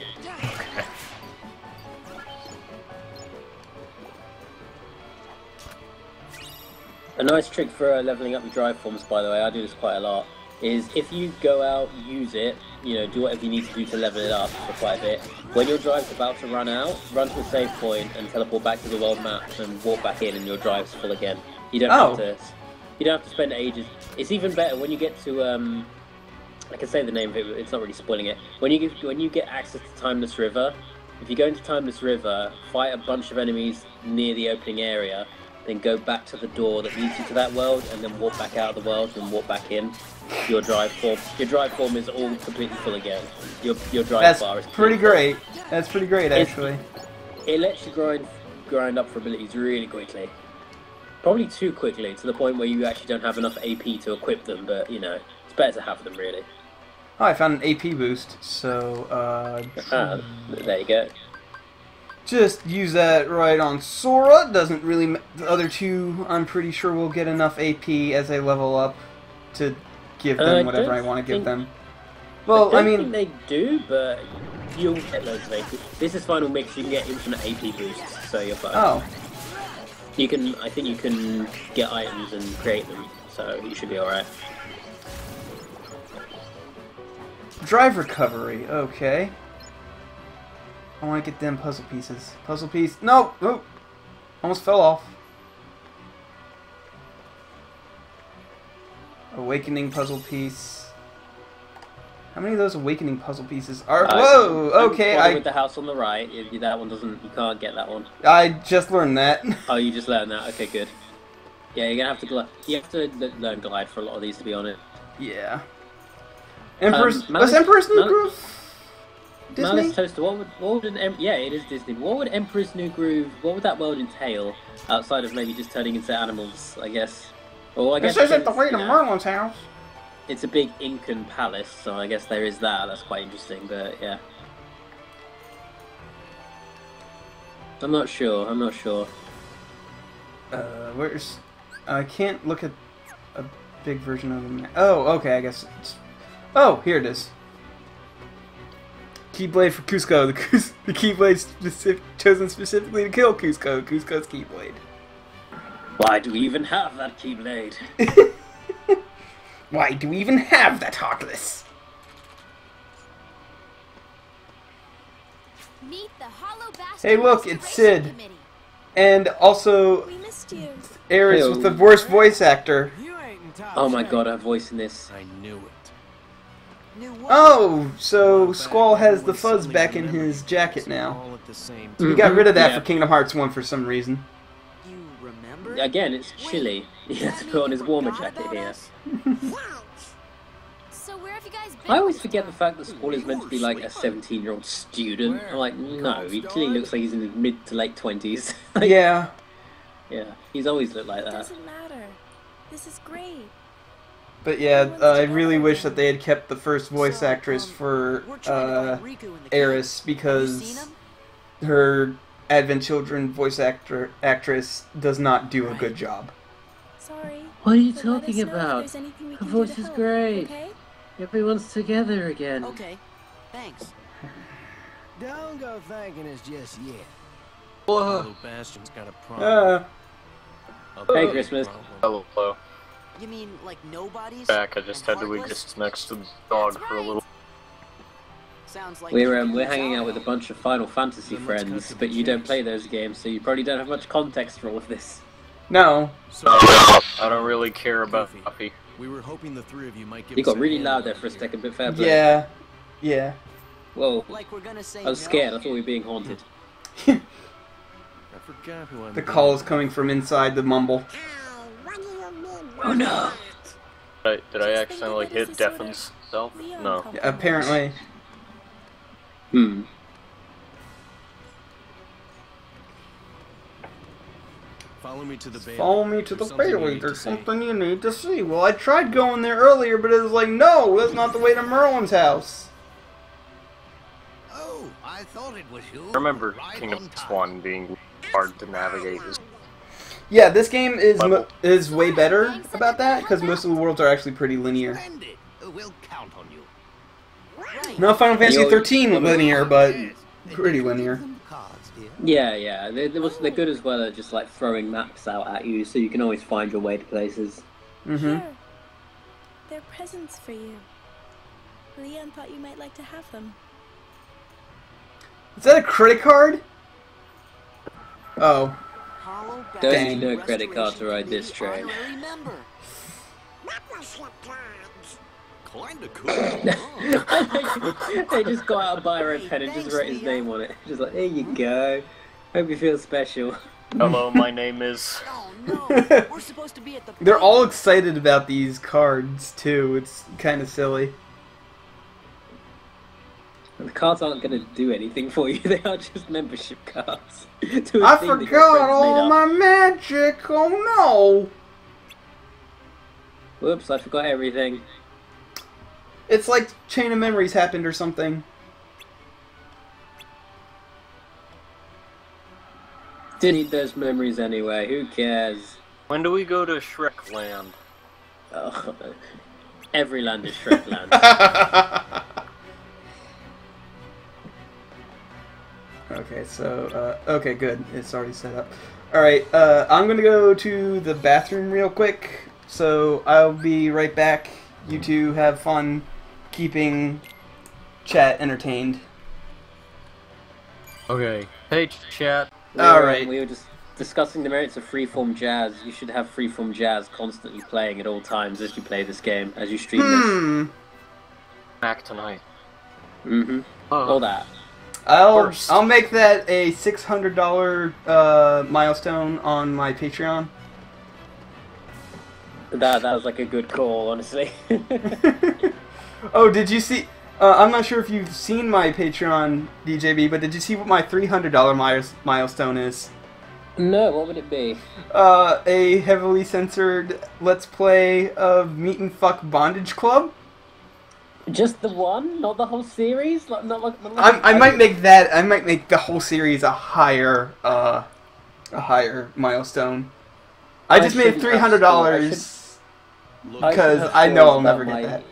A nice trick for leveling up your drive forms, by the way, I do this quite a lot, is if you go out, use it, you know, do whatever you need to do to level it up for quite a bit. When your drive's about to run out, run to a save point and teleport back to the world map and walk back in, and your drive's full again. You don't have to. You don't have to spend ages. It's even better when you get to. I can say the name of it, but it's not really spoiling it. When you get access to Timeless River, if you go into Timeless River, fight a bunch of enemies near the opening area, then go back to the door that leads you to that world, and then walk back out of the world and walk back in. Your drive form is all completely full again. Your drive bar is pretty great. That's pretty great, actually. It lets you grind up for abilities really quickly. Probably too quickly, to the point where you actually don't have enough AP to equip them, but, you know, it's better to have them, really. Oh, I found an AP boost, so, there you go. Just use that right on Sora. Doesn't really... The other two, I'm pretty sure will get enough AP as they level up to give them whatever I want to give them. Well, I mean... think they do, but you'll get loads of AP. This is Final Mix, you can get infinite AP boosts, so you're fine. Oh. I think you can get items and create them, so you should be alright. Drive recovery, okay. I want to get them puzzle pieces. Puzzle piece. No! Oh! Almost fell off. Awakening puzzle piece. How many of those awakening puzzle pieces are? Whoa! Okay, with the house on the right. That one doesn't. You can't get that one. I just learned that. Oh, you just learned that. Okay, good. Yeah, you're gonna have to glide. You have to learn glide for a lot of these, to be honest. Yeah. Was Emperor's New Groove Disney? Malice Toaster. What would yeah, it is Disney. What would Emperor's New Groove? What would that world entail outside of maybe just turning into animals? I guess. Well, I guess this isn't the way to Merlin's house. It's a big Incan palace, so I guess there is that. That's quite interesting, but yeah. I'm not sure. Where's... I can't look at a big version of them. Oh, okay, I guess it's... Oh, here it is. Keyblade for Cusco. The Keyblade chosen specifically to kill Cusco. Cusco's Keyblade. Why do we even have that Keyblade? Why do we even have that Heartless? Meet the Hollow Bastard Hey look, it's Sid. Committee. And also Ares with the worst voice actor. Oh my god, her voice in this. I knew it. Oh, so Squall has the fuzz back in his jacket now. He got rid of that for Kingdom Hearts 1 for some reason. Again, it's chilly. He had to put on his warmer jacket here. So where have you guys been? I always forget the fact that Squall is meant to be like a 17-year-old student. I'm like, no, he clearly looks like he's in his mid to late 20s. Like, yeah. Yeah, he's always looked like that. It doesn't matter. This is great. But yeah, I really wish that they had kept the first voice actress for Eris, because her Advent Children voice actress does not do a good job. Sorry. What are you talking about? Her voice is great. Okay? Everyone's together again. Okay, thanks. Don't go thanking us just yet. Whoa. Bastion's got a problem. Hey, Christmas. Hello. You mean like nobody's? Back, I just had to exist next to the dog for a little. Sounds like We're hanging out with a bunch of Final Fantasy friends, but you don't play those games, so you probably don't have much context for all of this. No. I don't really care about Puppy. We were hoping the three of you might give You got us a really hand loud on there that for a deal. second, but fair play. Yeah. Yeah. Whoa. like we're gonna say I was scared. I thought we were being haunted. I forgot who I'm The call is coming from inside the mumble. Oh no! Did I accidentally hit Deffin's self? No. Yeah, apparently. Follow me to the Bailey. Follow me to the There's something you Bailey. need to There's see. something you need to see. Well, I tried going there earlier, but it was like, no, that's not the way to Merlin's house. Oh, I thought it was you. I remember Right Kingdom on time. 1 being hard to navigate. Yeah, this game is way better about that, because most of the worlds are actually pretty linear. Splendid. We'll count on you. Not Final Fantasy Yo, 13 linear, but pretty linear. Cards here. Yeah. They're good as well at just like throwing maps out at you, so you can always find your way to places. Sure. They're presents for you. Leon thought you might like to have them. Is that a credit card? Oh. Don't Dang. need no credit card to ride this train. Kinda cool. They just got out a biro pen and just wrote his name on it. Just like, there you go. Hope you feel special. Hello, my name is... Oh no, we're supposed to be at the. They're all excited about these cards, too. It's kind of silly. The cards aren't going to do anything for you. They are just membership cards. to a I thing that your forgot friends all made up. my magic! Oh no! Whoops, I forgot everything. It's like Chain of Memories happened or something. Didn't need those memories anyway. Who cares? When do we go to Shrek Land? Oh, every land is Shrek land. Okay, so, okay, good. It's already set up. Alright, I'm gonna go to the bathroom real quick, so I'll be right back. You two have fun keeping chat entertained. Okay. Hey, chat. Alright. We were just discussing the merits of freeform jazz. You should have freeform jazz constantly playing at all times as you play this game, as you stream this. Back tonight. All that. I'll make that a $600 milestone on my Patreon. That was like a good call, honestly. Oh, did you see? I'm not sure if you've seen my Patreon, DJB, but did you see what my $300 milestone is? No, what would it be? A heavily censored Let's Play of Meat and Fuck Bondage Club. Just the one, not the whole series. Not like. I might make that. I might make the whole series a higher milestone. I just made $300 because I know I'll never get that.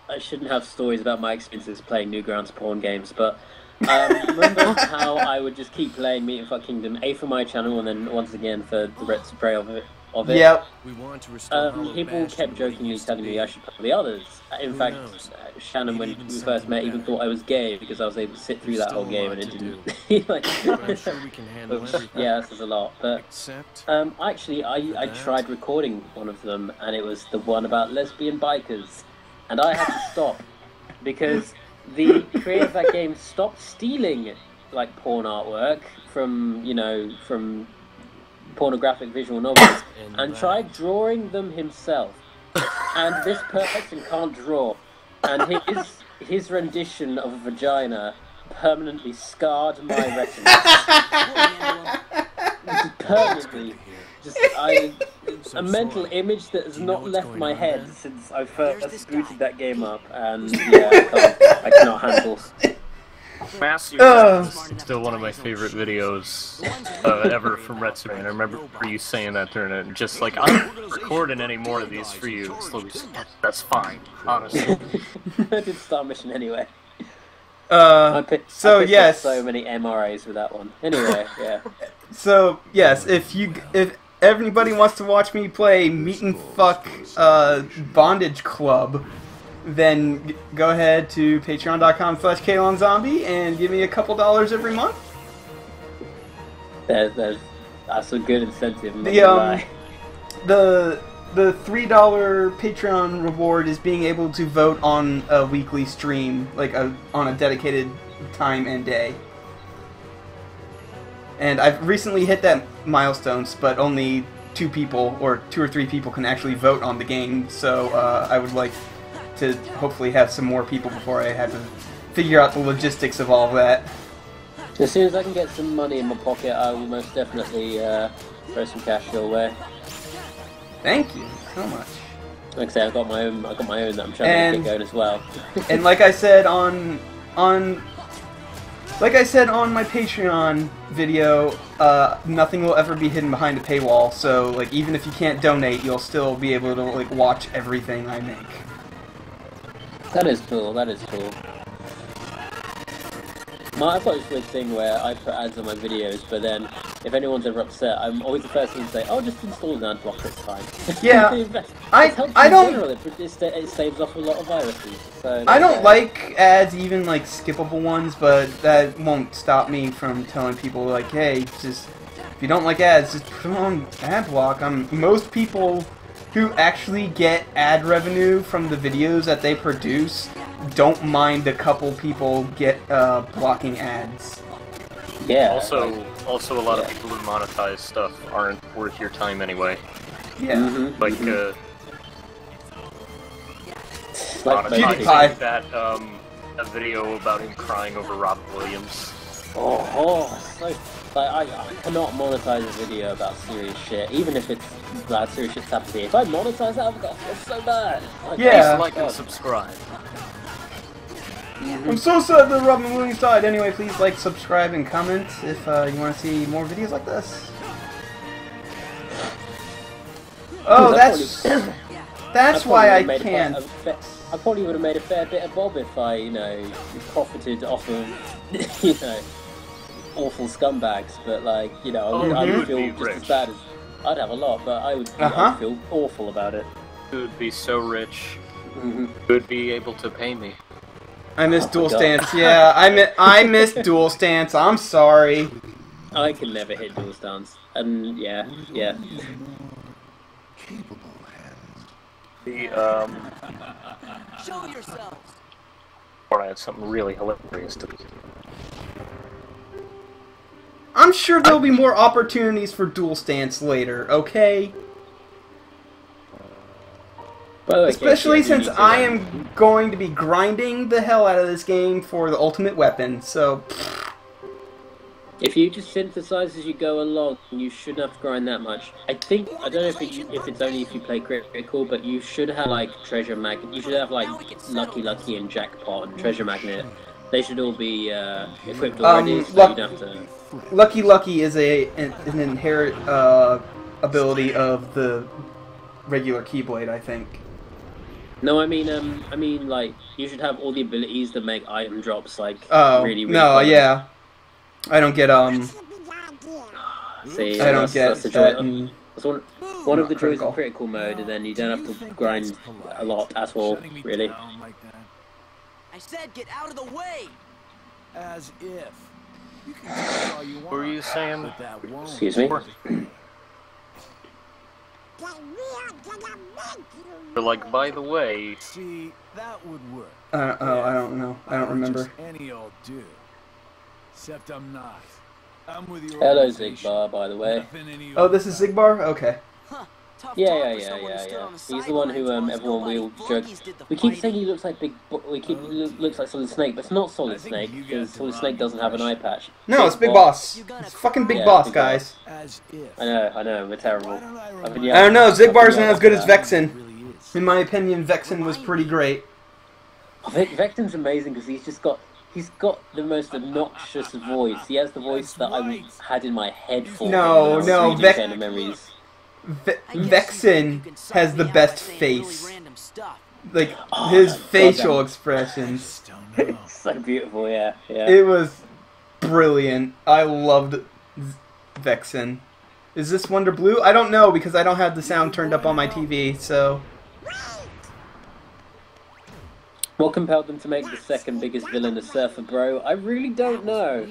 I shouldn't have stories about my experiences playing Newgrounds porn games, but remember how I would just keep playing Meat and Fuck Kingdom, A for my channel, and then once again for the Red Spray of it. Yep. We want to restore People kept jokingly telling me I should play the others. In fact, Shannon, when we first met, even thought I was gay because I was able to sit through that whole game and it didn't. Like, I'm sure we can handle everything. yeah, this is a lot. But Except actually, I tried recording one of them, and it was the one about lesbian bikers, and I had to stop because the creator of that game stopped stealing like porn artwork from pornographic visual novels and tried drawing them himself. And this person can't draw, and his rendition of a vagina permanently scarred my retina. Permanently. a mental image that has not left my head since I first booted that game up, and yeah, I cannot handle. Mass is still one of my favorite videos ever from Retsuman. I remember you saying that during it, and just like, I'm not recording any more of these for you. So that's fine, honestly. I did Star Mission anyway. So I picked yes, so many MRAs with that one. Anyway, yeah. So yes, if everybody wants to watch me play Meat and Fuck Bondage Club, then go ahead to patreon.com/KLonZombie and give me a couple dollars every month. That's a good incentive. The $3 Patreon reward is being able to vote on a weekly stream, like on a dedicated time and day. And I've recently hit that milestone, but only 2 or 3 people can actually vote on the game. So I would like to hopefully have some more people before I have to figure out the logistics of all of that. As soon as I can get some money in my pocket, I will most definitely throw some cash your way. Thank you so much. Like I said, I've got my own that I'm trying to get going as well. And like I said on my Patreon video, nothing will ever be hidden behind a paywall. So like even if you can't donate, you'll still be able to like watch everything I make. That is cool. That is cool. I've got this weird thing where I put ads on my videos, but then if anyone's ever upset, I'm always the first one to say, "Oh, just install an ad blocker, it's fine." Yeah, I don't. It saves off a lot of viruses. So I don't like ads, even like skippable ones, but that won't stop me from telling people like, "Hey, just if you don't like ads, just put them on ad block." Most people who actually get ad revenue from the videos that they produce don't mind a couple people blocking ads. Yeah. Also, a lot of people who monetize stuff aren't worth your time anyway. Yeah. Like PewDiePie. That a video about him crying over Robin Williams. I cannot monetize a video about serious shit, even if it's bad serious shit's happening. If I monetize that, I've got to feel so bad. Yeah. Like and subscribe. I'm so sad that Robin Williams died. Anyway, please like, subscribe, and comment if you want to see more videos like this. Oh, that's why I can't. I probably would have made a fair bit of bob if I, profited off of, awful scumbags. But like, I would feel just as bad as I'd have a lot, but I would feel awful about it. You would be so rich. You would be able to pay me. I miss Dual Stance. Yeah, I miss Dual Stance. I'm sorry. I can never hit Dual Stance, and yeah. Show yourselves. Or I had something really hilarious to do. I'm sure there'll be more opportunities for Dual Stance later. Okay. Especially since I am going to be grinding the hell out of this game for the ultimate weapon, so... If you just synthesize as you go along, you shouldn't have to grind that much. I don't know if it's only if you play critical, but you should have, like, Treasure Magnet. You should have, like, Lucky and Jackpot and Treasure Magnet. They should all be equipped already, so you don't have to... Lucky is an inherent ability of the regular Keyblade, I think. No, I mean, like, you should have all the abilities that make item drops, like, really no, fun. Yeah. I don't get, See, I don't get that. That's one of the joys of critical mode, and then you don't have to grind a lot at all, really. I said get out of the way! As if. You can tell all you want. What were you saying? But that won't. Excuse me? But like, by the way... See, that would work. I don't know. I don't remember. Any old dude. Except I'm not. I'm with your Hello, Zigbar, by the way. Oh, this is Zigbar? Okay. Huh. Yeah. He's the one who everyone will joke. We keep saying he looks like looks like Solid Snake, but it's not Solid Snake because Solid Snake doesn't have an eye patch. No, it's Big Boss. It's fucking Big Boss, guys. I know, we're terrible. I don't know. Zigbar's not as good as Vexen. In my opinion, Vexen was pretty great. Vexen's amazing because he's got the most obnoxious voice. He has the voice that I had in my head for. No, Vexen Vexen has the best face. Like, his facial expressions. It's so beautiful, yeah. It was brilliant. I loved Vexen. Is this Wonder Blue? I don't know because I don't have the sound turned up on my TV, so... What compelled them to make the second biggest villain a surfer, bro? I really don't know.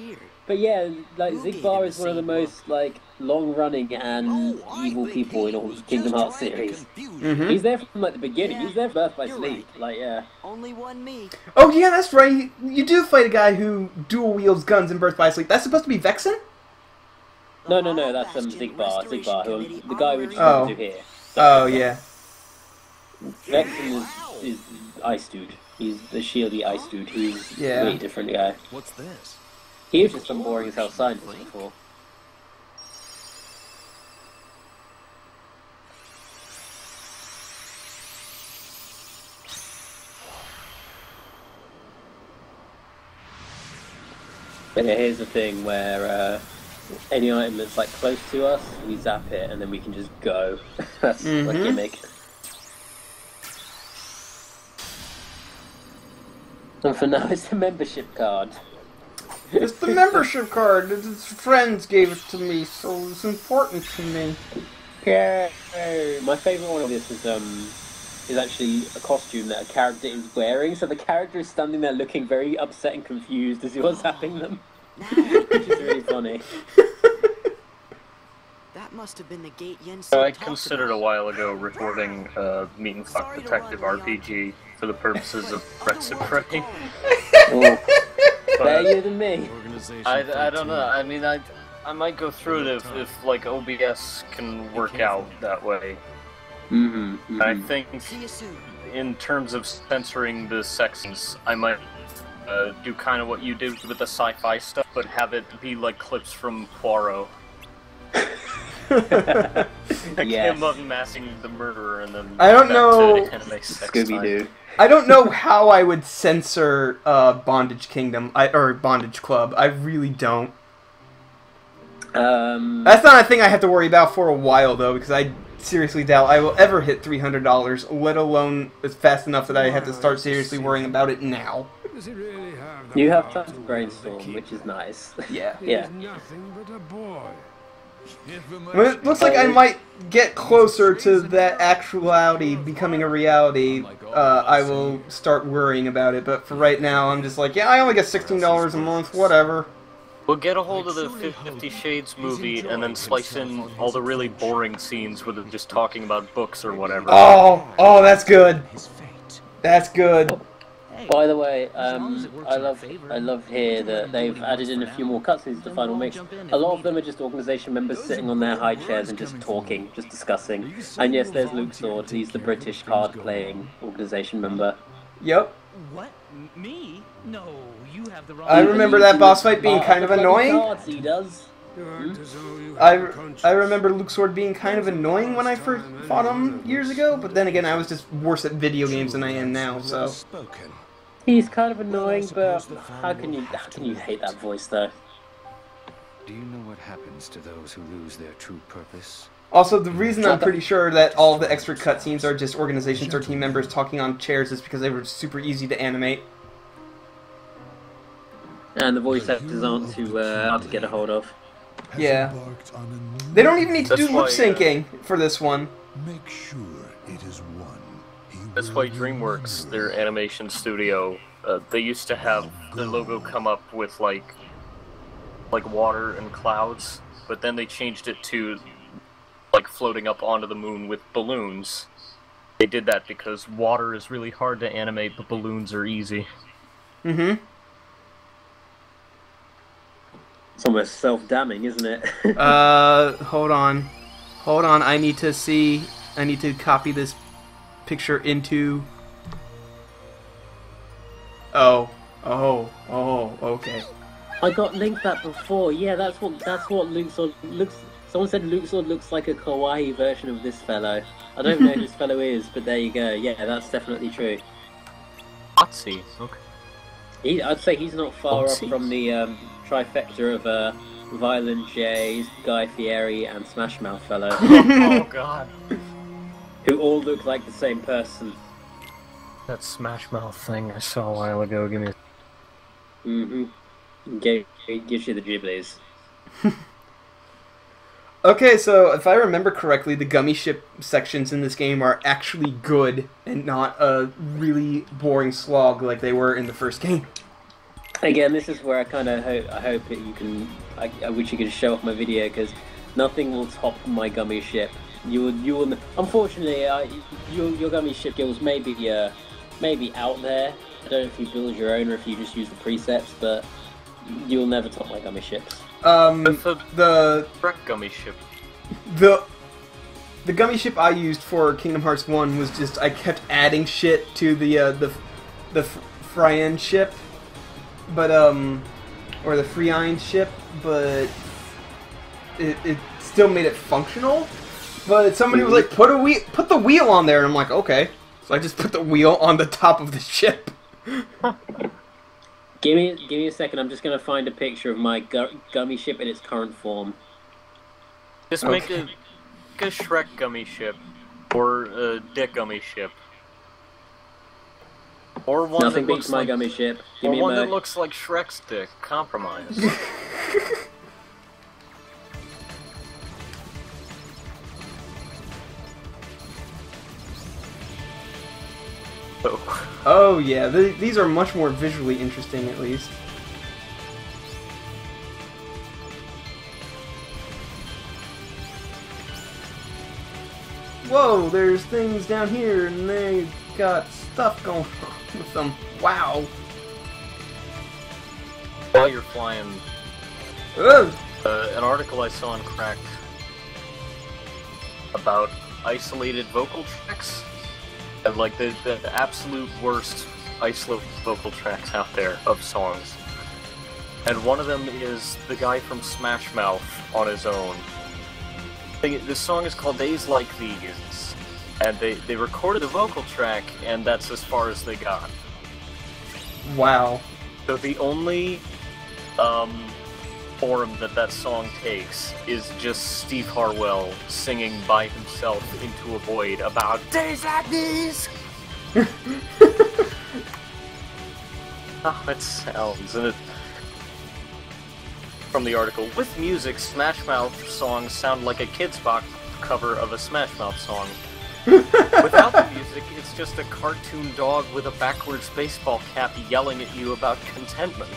But yeah, like, Zigbar is one of the most, like, long-running and evil people in all the Kingdom Hearts series. He's there from, like, the beginning. He's there from Birth by Sleep. Like, yeah. Only one me. Oh, yeah, that's right. You do fight a guy who dual-wields guns in Birth by Sleep. That's supposed to be Vexen? No, that's Zigbar, who the guy we just went to here. Oh, yeah. Vexen is Ice Dude. He's the shieldy Ice Dude, who's a really different guy. What's this? He was just some boring as hell scientist before. But yeah, here's the thing where any item that's like close to us, we zap it and then we can just go. That's like gimmick. And for now, it's the membership card. It's the membership card. His friends gave it to me, so it's important to me. Yeah. My favourite one of this is actually a costume that a character is wearing. So the character is standing there looking very upset and confused as you're zapping them, which is really funny. That must have been the gate Yen I considered a while ago recording Meet and Fuck Detective RPG for the purposes of Brexit Prey. Better you than me. I don't know. I mean, I might go through it if like OBS can work out that way. I think in terms of censoring the sections, I might do kind of what you did with the sci-fi stuff, but have it be like clips from Poirot. Like him unmasking the murderer and then I don't know. Scooby-Doo. I don't know how I would censor Bondage Kingdom or Bondage Club. I really don't. That's not a thing I have to worry about for a while though, because I seriously doubt I will ever hit $300, let alone it's fast enough that I have to start seriously worrying about it now. You have time to brainstorm, which is nice. Yeah. Nothing but a boy. It looks like I might get closer to that actuality becoming a reality. I will start worrying about it, but for right now, I'm just like, yeah, I only get $16 a month, whatever. We'll get a hold of the 50 Shades movie and then slice in all the really boring scenes where they're just talking about books or whatever. Oh, that's good. That's good. By the way, I love here that they've added in a few more cutscenes to the final mix. A lot of them are just organization members sitting on their high chairs and just talking, just discussing. And yes, there's Luke Sword. He's the British card-playing organization member. Yep. What? Me? No, you have the wrong. I remember that boss fight being kind of annoying. Cards, he does. I remember Luke Sword being kind of annoying when I first fought him years ago, but then again, I was just worse at video games than I am now, so... He's kind of annoying, but how can you hate that voice, though? Do you know what happens to those who lose their true purpose? Also, the reason I'm pretty sure that all of the extra cutscenes are just Organization 13 members talking on chairs is because they were super easy to animate. And the voice actors aren't too hard to get a hold of. Yeah. They don't even need to do lip syncing for this one. Make sure it is one. That's why DreamWorks, their animation studio, they used to have their logo come up with like water and clouds, but then they changed it to like floating up onto the moon with balloons. They did that because water is really hard to animate, but balloons are easy. Mm-hmm. It's almost self-damning, isn't it? Hold on. I need to see I need to copy this picture into... Oh, okay. I got linked that before. Yeah, that's what Luke Sword looks. Someone said Luke Sword looks like a kawaii version of this fellow. I don't know who this fellow is, but there you go. Yeah, that's definitely true. Otzi, okay. I'd say he's not far off from the trifecta of Violent J, Guy Fieri, and Smash Mouth fellow. Oh god. Who all look like the same person. That Smash Mouth thing I saw a while ago, give me a... Mm-hmm. Gives you the Ghiblis. Okay, so if I remember correctly, the gummy ship sections in this game are actually good and not a really boring slog like they were in the first game. Again, this is where I kind of hope that you can. I wish you could show off my video because nothing will top my gummy ship. You will. Unfortunately, your gummy ship skills may be out there. I don't know if you build your own or if you just use the presets, but you'll never top my gummy ships. The gummy ship. The gummy ship I used for Kingdom Hearts 1 was just I kept adding shit to the Fryan ship, but or the Freeine ship, but it still made it functional. But somebody was like, put the wheel on there, and I'm like, okay. So I just put the wheel on the top of the ship. Give me a second. I'm just gonna find a picture of my gummy ship in its current form. Just make a Shrek gummy ship, or a Dick gummy ship, or one Nothing that beats my gummy ship. Give or me one that looks like Shrek's dick. Compromise. Oh yeah, these are much more visually interesting, at least. Whoa, there's things down here, and they got stuff going on with them. Wow. While you're flying, an article I saw on Cracked about isolated vocal tracks. And like the absolute worst isolated vocal tracks out there of songs. And one of them is the guy from Smash Mouth on his own. This song is called Days Like These. And they recorded the vocal track, and that's as far as they got. Wow. So the only form that song takes is just Steve Harwell singing by himself into a void about days like these. Oh, it sounds, and it... From the article, with music, Smash Mouth songs sound like a Kidz Bop cover of a Smash Mouth song. Without the music, it's just a cartoon dog with a backwards baseball cap yelling at you about contentment.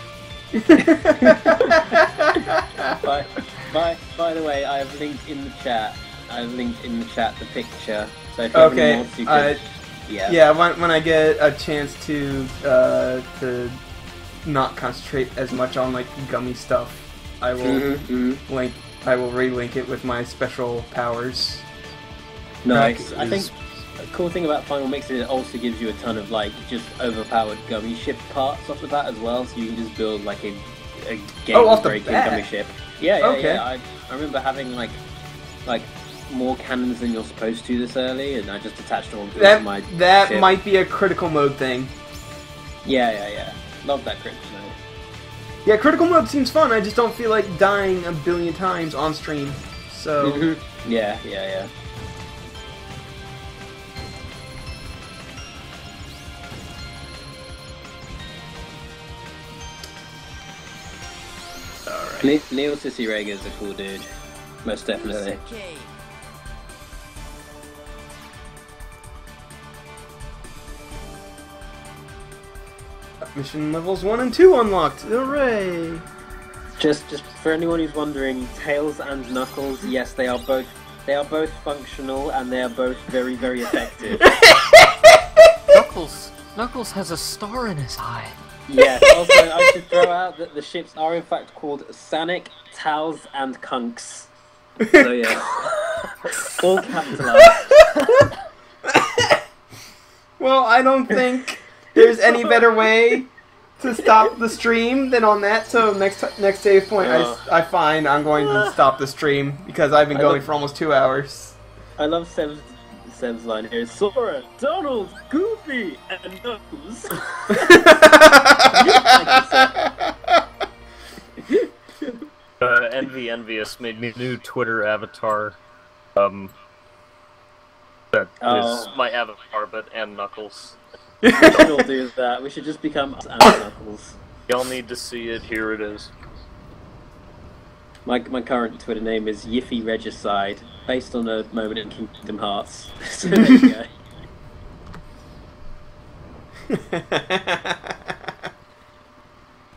By the way, I've linked in the chat. The picture. So if okay. Wants, you could, yeah. When I get a chance to not concentrate as much on like gummy stuff, I will I will relink it with my special powers. Nice. I think a cool thing about Final Mix is it also gives you a ton of like just overpowered gummy ship parts off the bat as well, so you can just build like a game-breaking gummy ship. Yeah. I remember having like more cannons than you're supposed to this early, and I just attached them all to my ship. Might be a critical mode thing. Yeah. Love that critical mode. Yeah, critical mode seems fun. I just don't feel like dying a billion times on stream. So Yeah. Alright. Neil Cicerega is a cool dude. Most definitely. Mission levels 1 and 2 unlocked. Hooray! Just for anyone who's wondering, Tails and Knuckles, yes, they are both functional and they are both very, very effective. Knuckles has a star in his eye. Yes, also I should throw out that the ships are in fact called Sanic, Tails, and Kunks. So yeah, all capitalized. Well, I don't think there's any better way to stop the stream than on that. So next save point, I find I'm going to stop the stream because I've been going for almost 2 hours. I love Seb's line here. Sora, Donald, Goofy, and Nose. Envious made me a new Twitter avatar. That is my avatar, and Knuckles. We should all do that. We should just become Knuckles. Y'all need to see it. Here it is. My current Twitter name is Yiffy Regicide, based on a moment in Kingdom Hearts. So there you go.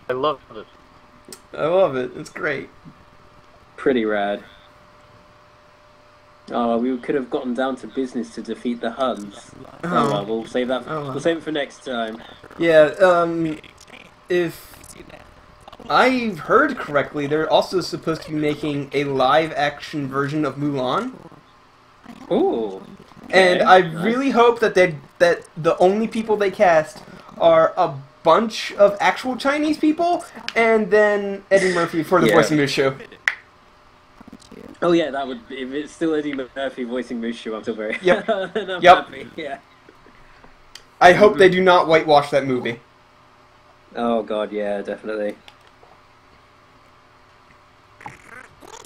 I love it. I love it. It's great. Pretty rad. Oh, we could have gotten down to business to defeat the Huns. Oh well, we'll save that. We'll save it for next time. Yeah. If I've heard correctly, they're also supposed to be making a live-action version of Mulan. Ooh. And I really hope that that the only people they cast are a bunch of actual Chinese people, and then Eddie Murphy for the voice of Mushu. Oh yeah, that would be, if it's still Eddie Murphy voicing Mushu, I'm still very I'm Yep. happy. Yeah. I hope they do not whitewash that movie. Oh god, yeah, definitely.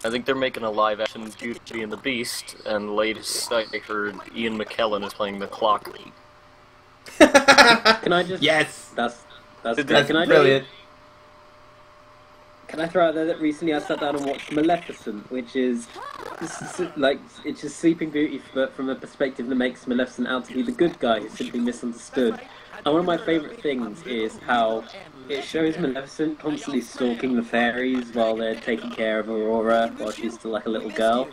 I think they're making a live-action Beauty and the Beast, and latest I heard Ian McKellen is playing the Clock. Can I just? Yes. That's brilliant. Can I throw out there that recently I sat down and watched Maleficent, which is like it's just Sleeping Beauty, but from a perspective that makes Maleficent out to be the good guy who's simply misunderstood. And one of my favourite things is how it shows Maleficent constantly stalking the fairies while they're taking care of Aurora while she's still like a little girl.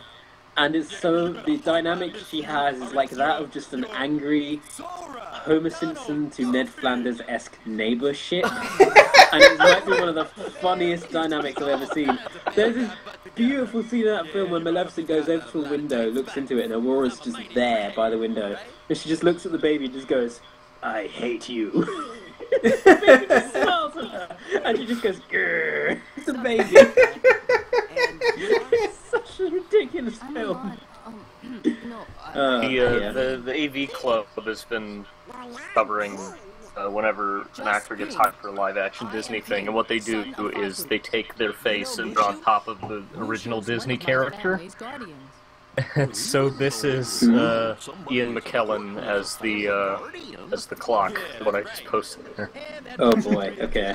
And it's so, the dynamic she has is like that of just an angry Homer Simpson to Ned Flanders-esque neighbour shit. And it might be one of the funniest dynamics I've ever seen. There's this beautiful scene in that film where Maleficent goes over to a window, looks into it, and Aurora's just there by the window. And she just looks at the baby and just goes, "I hate you." The baby just smiles at her, and she just goes, "Grrr." It's a baby. It's such a ridiculous film. The AV Club has been covering whenever an actor gets hired for a live-action Disney thing, and what they do is they take their face and draw on top of the original Disney character. So this is Ian McKellen as the Clock. What I just posted there. Oh boy. Okay.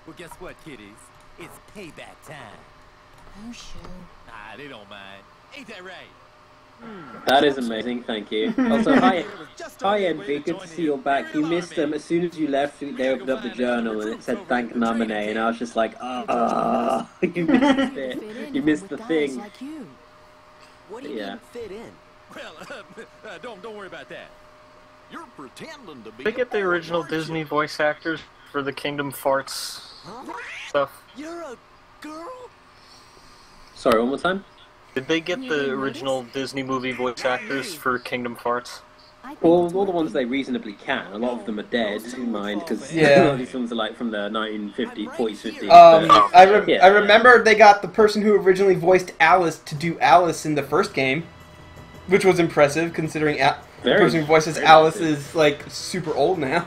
Well, guess what, kiddies? It's payback time. Oh shoot. Ah, they don't mind. Ain't that right? That is amazing, thank you. Also, hi Envy, good to see you're back. You missed them as soon as you left. They opened up the journal and it said "Thank Namine," and I was just like, ah, you missed it. You missed the thing. What do you mean fit in? Well, don't worry about that. You're pretending to be. Did they get the original Disney voice actors for the Kingdom Farts stuff? You're a girl? Sorry, one more time? Did they get the original Disney movie voice actors for Kingdom Farts? Well, all the ones they reasonably can. A lot of them are dead, in mind, because a lot of these films are like from the 1950s, 40s, 50s. I remember they got the person who originally voiced Alice to do Alice in the first game, which was impressive, considering the person who voices Alice is, like, super old now.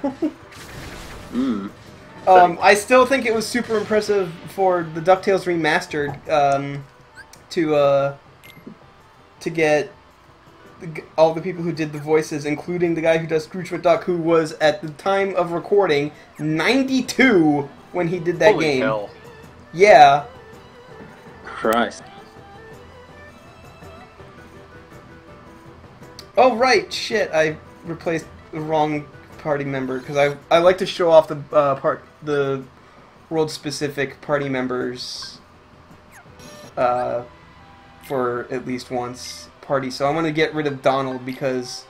I still think it was super impressive for the DuckTales Remastered, to get all the people who did the voices, including the guy who does Scrooge McDuck, who was, at the time of recording, 92 when he did that game. Holy hell. Yeah. Christ. Oh, right, shit, I replaced the wrong party member, because I like to show off the world-specific party members, for at least once party. So I'm going to get rid of Donald because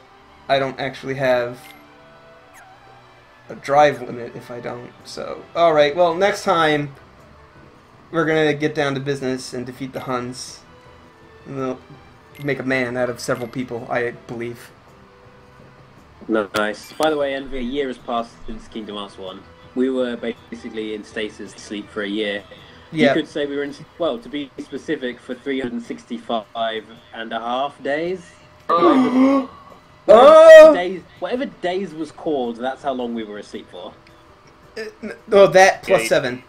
I don't actually have a drive limit if I don't. So, alright, well, next time we're going to get down to business and defeat the Huns. make a man out of several people, I believe. Nice. By the way, Envy, a year has passed since Kingdom Hearts 1. We were basically in stasis sleep for a year. Yeah. You could say we were in, well, to be specific, for 365.5 days. Whatever days was called, that's how long we were asleep for. Oh, that plus 7.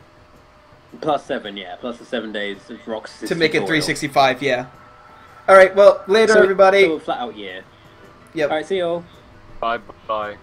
Plus 7, yeah. Plus the 7 days of Rock's to make it 365, yeah. Alright, well, later, everybody. So a flat out year. Yep. Alright, see you all. Bye-bye.